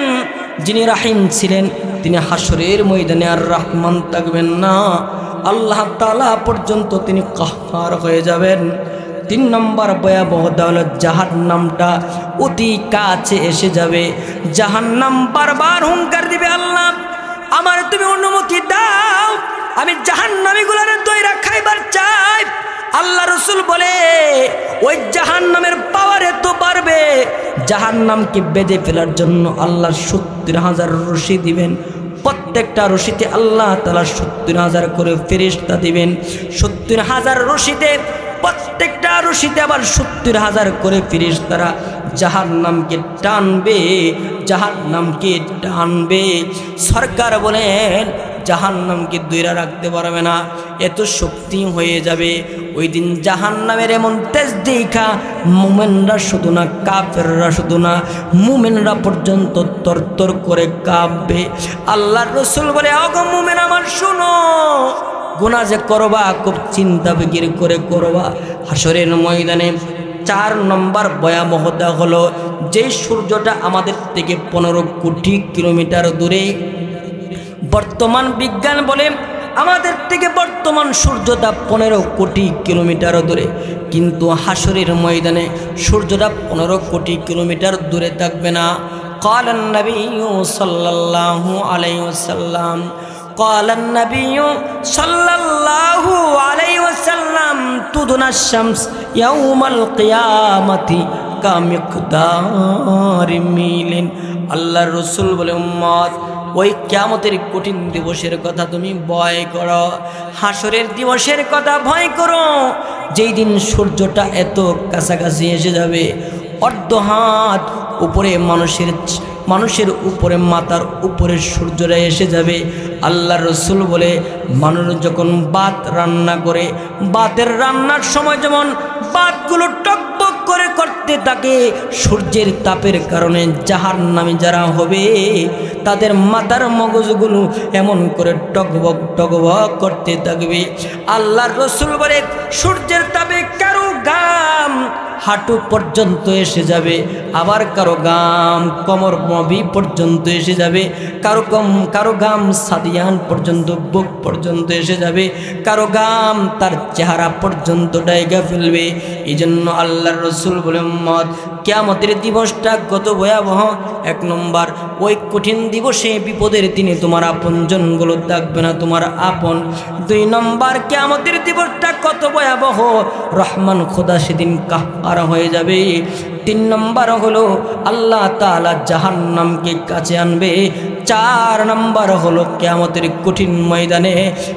যিনি রাহিম ছিলেন, তিনি হাসরের ময়দানে আর রহমান থাকবেন না। আল্লাহ তাআলা পর্যন্ত তিনি কাহ্হার হয়ে যাবেন। 3 নম্বর ভয়াবহতা হলো জাহান্নামটা অতি কাছে এসে যাবে। জাহান্নাম বারবার হুঙ্কার দিবে, আল্লাহ আমার তুমি অনুমতি দাও, আমি জাহান্নামীগুলোর দইরা খাইবার চাই। আল্লাহ রাসূল বলে, ওই জাহান্নামের পাওয়ার এত বাড়বে, জাহান্নামকে বেঁধে ফেলার জন্য আল্লাহ 70,000 রশি দিবেন। প্রত্যেকটা রশিতে আল্লাহ তাআলা 70,000 করে ফেরেশতা দিবেন। 70,000 রশিতে, প্রত্যেকটা রশিতে আবার 70,000 করে ফেরেশতারা জাহান্নামকে টানবে, জাহান্নামকে টানবে। সরকার বলেন, জাহান্নামকে দূরে রাখতে পারবে না, এত শক্তি হয়ে যাবে। ওই দিন জাহান্নামের এমন তেজ দেখা মুমিনরা শুধু না, কাফেররা শুধু না, মুমিনরা পর্যন্ত তরতর করে কাঁপবে। আল্লাহর রাসূল বলে, ওগো মুমিন আমার শুনো, গুনাহ যে করবা খুব চিন্তা ফিকির করে করবা। হাসরের ময়দানে 4 নম্বর ভয়াবহতা হলো, যে সূর্যটা আমাদের থেকে 15 কোটি কিলোমিটার দূরে। বর্তমান বিজ্ঞান বলে আমাদের থেকে বর্তমান সূর্যটা 15 কোটি কিলোমিটার দূরে, কিন্তু হাসরের ময়দানে সূর্যটা 15 কোটি কিলোমিটার দূরে থাকবে না। قال النبي صلى الله عليه وسلم قال النبي صلى الله عليه وسلم تدنى الشمس يوم القيامة كمقدار ميل। আল্লাহর রাসূল বলে, উম্মত ওই কিয়ামতের কঠিন দিবসের কথা তুমি ভয় করো, হাসরের দিবসের কথা ভয় করো, যেই দিন সূর্যটা এত কাছাকাছি এসে যাবে, অর্ধ হাত উপরে মানুষের উপরে, মাথার উপরে সূর্যটা এসে যাবে। আল্লাহর রাসূল বলে, মানুষ যখন ভাত রান্না করে, ভাতের রান্নার সময় যেমন ভাতগুলো টকবক করে করতে থাকে, সূর্যের তাপের কারণে জাহান্নামী যারা হবে তাদের মাথার মগজগুলো এমন করে টকবক টকবক করতে থাকবে। আল্লাহর রাসূল বলে, সূর্যের তাপে কারো ঘাম হাঁটু পর্যন্ত এসে যাবে, আবার কারো ঘাম কোমর মবি পর্যন্ত এসে যাবে, কারো ঘাম সাদিয়ান পর্যন্ত, বুক পর্যন্ত এসে যাবে, কারো ঘাম তার চেহারা পর্যন্ত ডাইগা ফেলবে। এই জন্য আল্লাহর রাসূল বলে, উম্মত কিয়ামতের দিবসটা কত ভয়াবহ। 1 নম্বর, ওই কঠিন দিবসে বিপদের দিনে তোমার আপনজনগুলো থাকবে না, তোমার আপন। 2 নম্বর, কিয়ামতের দিবসটা কত ভয়াবহ, রহমান খোদা সেদিন কাহ্হার হয়ে যাবে। 3 নম্বর হলো আল্লাহ তাআলা জাহান্নামকে কাছে আনবে। 4 নম্বর হলো কিয়ামতের কঠিন ময়দানে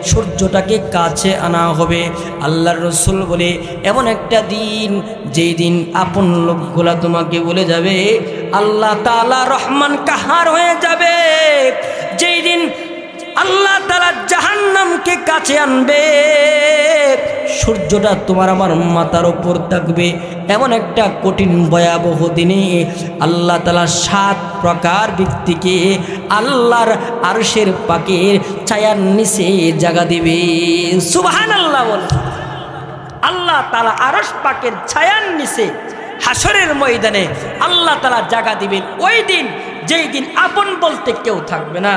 সূর্যটাকে কাছে আনা হবে। আল্লাহর রাসূল বলে, এমন একটা দিন, যেই দিন আপন লোকগুলা তোমাকে বলে যাবে, আল্লাহ তাআলা রহমান কাহার হয়ে যাবে। যেই দিন আল্লাহ তাআলা জাহান্নামকে কাছে আনবে, সূর্যটা তোমার আমার মাথার উপর থাকবে। এমন একটা কঠিন ভয়াবহ দিনে আল্লাহ তাআলা 7 প্রকার ব্যক্তিকে আল্লাহর আরশের পাকের ছায়ার নিচে জায়গা দিবে। সুবহানাল্লাহ বল। আল্লাহ তাআলা আরশ পাকের ছায়ার নিচে হাসরের ময়দানে আল্লাহ তাআলা জায়গা দিবেন। ওই দিন, যেই দিন আপন বলতে কেউ থাকবে না,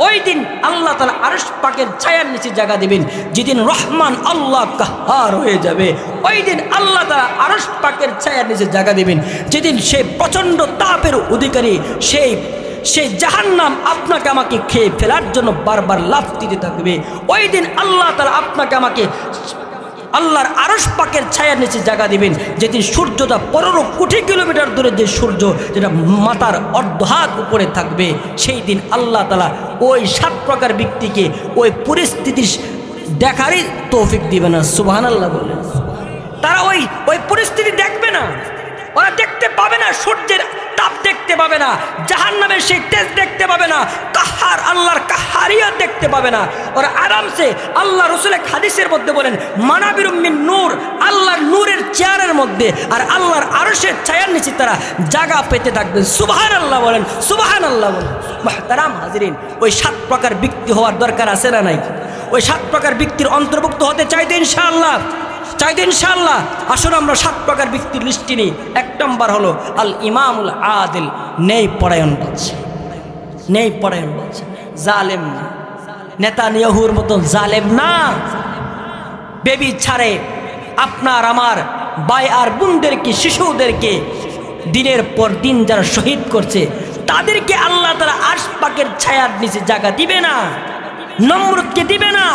ওই দিন আল্লাহ তাআলা আরশ পাকের ছায়ার নিচে জায়গা দিবেন। যেদিন রহমান আল্লাহ কাহ্হার হয়ে যাবে, ওই দিন আল্লাহ তাআলা আরশ পাকের ছায়ার নিচে জায়গা দিবেন। যেদিন সেই প্রচণ্ড তাপের অধিকারী সেই জাহান্নাম আপনাকে আমাকে খেয়ে ফেলার জন্য বারবার লাফ দিতে থাকবে, ওই দিন আল্লাহ তাআলা আপনাকে আমাকে আল্লাহর আরশ পাকের ছায়ার নিচে জায়গা দিবেন। যেদিন সূর্যটা 15 কোটি কিলোমিটার দূরে, যে সূর্য যেটা মাথার অর্ধ হাত উপরে থাকবে, সেই দিন আল্লাহ তাআলা ওই 7 প্রকার ব্যক্তিকে ওই পরিস্থিতি দেখারই তৌফিক দিবে না। সুবহানাল্লাহ বলেন। তারা ওই পরিস্থিতি দেখবে না, ওরা দেখতে পাবে না, সূর্যের তাপ দেখতে পাবে না, জাহান্নামের সেই তেজ দেখতে পাবে না, কাহ্হার আল্লাহর কাহ্হারিয়ত দেখতে পাবে না। ওরা আরামসে, আল্লাহ রাসূল এক হাদিসের মধ্যে বলেন, মানাবিরুম মিন নূর, আল্লাহর নূরের চেয়ারের মধ্যে আর আল্লাহর আরশের ছায়ার নিচে তারা জায়গা পেতে থাকবে। সুবহানাল্লাহ বলেন, সুবহানাল্লাহ বলেন। মুহতারাম হাজিরিন, ওই 7 প্রকার ব্যক্তি হওয়ার দরকার আছে না নাই? ওই 7 প্রকার ব্যক্তির অন্তর্ভুক্ত হতে চাইতে ইনশাআল্লাহ, ইনশাআল্লাহ। আসুন আমরা 7 প্রকার ব্যক্তির লিস্টি নিই। 1 নম্বর হলো আল ইমামুল আদিল, ন্যায় পরায়ণ বাদশা, ন্যায় পরায়ণ বাদশা, জালেম না, নেতানিয়াহুর মতো জালেম না। বেবি ছাড়ে আপনার আমার ভাই আর বোনদেরকে, শিশুদেরকে দিনের পর দিন যারা শহীদ করছে, তাদেরকে আল্লাহ তাআলা আরশ পাকের ছায়ার নিচে জায়গা দিবে না। নমরুদকে দিবে না,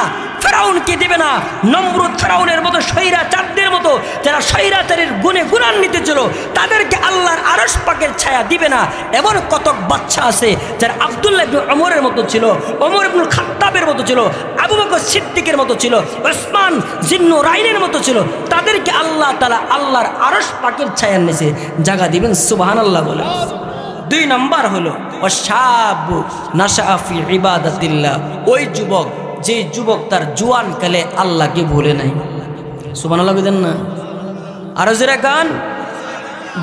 ফেরাউনকে দিবে না। নমরুদ ফেরাউনের মতো স্বৈরাচারদের মতো যারা স্বৈরাচারের গুণে গুণান্বিত ছিল, তাদেরকে আল্লাহর আরশ পাকের ছায়া দিবে না। এমন কতক বাচ্চা আছে যারা আব্দুল্লাহ ইবনে ওমরের মতো ছিল, ওমর ইবনুল খাত্তাবের মতো ছিল, আবু বকর সিদ্দিকের মতো ছিল, ওসমান জিন্নুরাইনের মতো ছিল, তাদেরকে আল্লাহ তাআলা আল্লাহর আরশ পাকের ছায়ার নিচে জায়গা দিবেন। সুবহানাল্লাহ বলে। 2 নম্বর হলো ওয়াশাবু নাশা ফি ইবাদাতিল্লাহ, ওই যুবক যে যুবক তার জুয়ান কালে আল্লাহকে ভুলে নাই। সুবহানাল্লাহ বলেন না, আরো জোরে গান।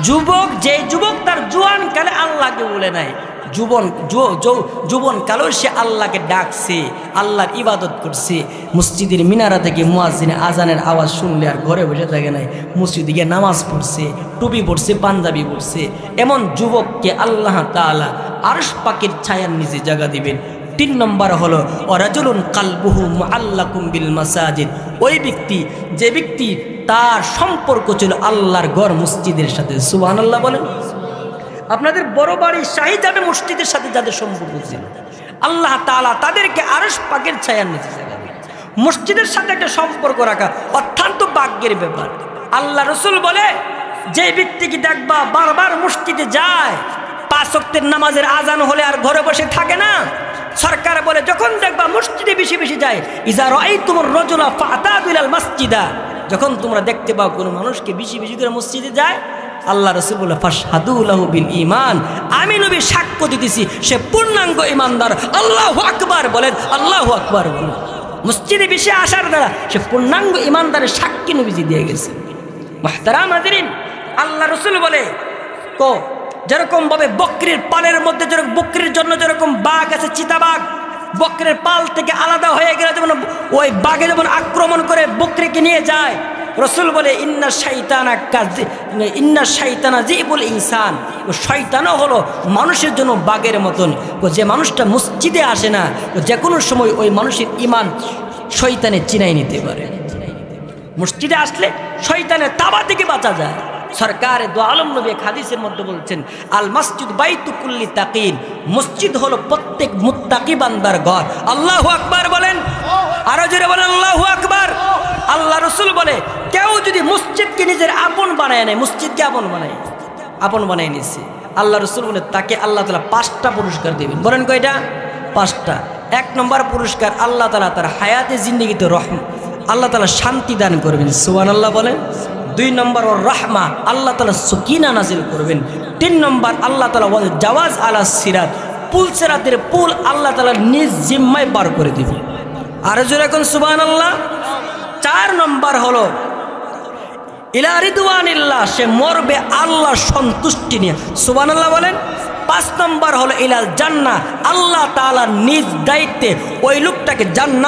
যুবক যে যুবক তার জুয়ান কালে আল্লাহকে ভুলে নাই, যুবন কালেও সে আল্লাহকে ডাকছে, আল্লাহর ইবাদত করছে, মসজিদের মিনারা থেকে মুয়াজ্জিনের আজানের আওয়াজ শুনলে আর ঘরে বসে থাকে নাই, মসজিদে গিয়ে নামাজ পড়ছে, টুপি পড়ছে, পাঞ্জাবি পড়ছে, এমন যুবককে আল্লাহ তাআলা আরশ পাকের ছায়ার নিচে জায়গা দিবেন। 3 নম্বর হলো ওয়ারাজুলুন কালবুহু মুআল্লাকুম বিল মাসাজিদ, ওই ব্যক্তি যে ব্যক্তি তার সম্পর্ক ছিল আল্লাহর ঘর মসজিদের সাথে। সুবহানাল্লাহ বলেন। আপনাদের বড় বাড়ি শাহিজাদে মসজিদের সাথে যাদের সম্পর্ক ছিল, আল্লাহ তাআলা তাদেরকে আরশ পাকের ছায়ার নিচে জায়গা দিবেন। মসজিদের সাথে একটা সম্পর্ক রাখা অত্যন্ত ভাগ্যের ব্যাপার। আল্লাহ রসুল বলে, যে ব্যক্তিকে দেখবা বারবার মসজিদে যায়, 5 ওয়াক্তের নামাজের আজান হলে আর ঘরে বসে থাকে না। সরকার বলে, যখন দেখবা মসজিদে বেশি বেশি যায়, ইজা রাআইতুমুর রাজুলা ফাতাদু ইলাল মাসজিদা, যখন তোমরা দেখতে পাও কোনো মানুষকে বেশি বেশি করে মসজিদে যায়, আল্লাহ রাসূল বলে ফাশহাদু লাহু বিল ঈমান, আমি নবী সাক্ষ্য দিতেছি সে পূর্ণাঙ্গ ঈমানদার। আল্লাহু আকবার বলেন, আল্লাহু আকবার বলেন। মসজিদে বেশি আসার দ্বারা সে পূর্ণাঙ্গ ঈমানদারের সাক্ষী নবীজি দিয়ে গেছে। মুহতারাম হাজিরিন, আল্লাহ রাসূল বলে যেরকম ভাবে বকরির পালের মধ্যে যেরকম বকরির জন্য যেরকম বাঘ আছে, চিতাবাঘ, বকরির পাল থেকে আলাদা হয়ে গেলে যেমন ওই বাঘে যেমন আক্রমণ করে বকরিকে নিয়ে যায়, রসুল বলে ইন্না শাইতানা জিবুল ইনসান, ও শয়তানও হলো মানুষের জন্য বাঘের মতন। যে মানুষটা মসজিদে আসে না, যে কোনো সময় ওই মানুষের ঈমান শয়তানে চিনাই নিতে পারে। মসজিদে আসলে শয়তানের তাবা থেকে বাঁচা যায়। সরকারে দো আলম নবী হাদিসের মধ্যে বলছেন, আল মসজিদ বাইতু কুল্লি তাকিন, মসজিদ হলো প্রত্যেক মুত্তাকি বান্দার ঘর। আল্লাহু আকবার বলেন, আরো জোরে বলেন আল্লাহু আকবার। আল্লাহ রসুল বলে, কেউ যদি মসজিদকে নিজের আপন বানায় নেয়, মসজিদকে আপন বানায় নিচ্ছে, আল্লাহ রসুল বলে তাকে আল্লাহ তাআলা 5টা পুরস্কার দেবেন। বলেন কয়টা? 5টা। 1 নম্বর পুরস্কার, আল্লাহ তাআলা তার হায়াতে জিন্দেগিতে আল্লাহ তাআলা শান্তি দান করবেন। সুবহানাল্লাহ বলেন। 2 নম্বর ওর রাহমা, আল্লাহ তাআলা সুকিনা নাজিল করবেন। 3 নম্বর আল্লাহ তাআলা ওয়াল জাওয়াজ আলা সিরাত, পুল সিরাতের পুল আল্লাহ তাআলা নিজ জিম্মায় পার করে দিবেন। আর জোরে এখন সুবহানাল্লাহ। 4 নম্বর হলো ইলা রিদওয়ানিল্লাহ, সে মরবে আল্লাহর সন্তুষ্টি নিয়ে। সুবহানাল্লাহ বলেন। 5 নম্বর হলো ইলাল জান্নাহ, আল্লাহ তাআলা নিজ দায়িত্বে ওই লোকটাকে জান্নাত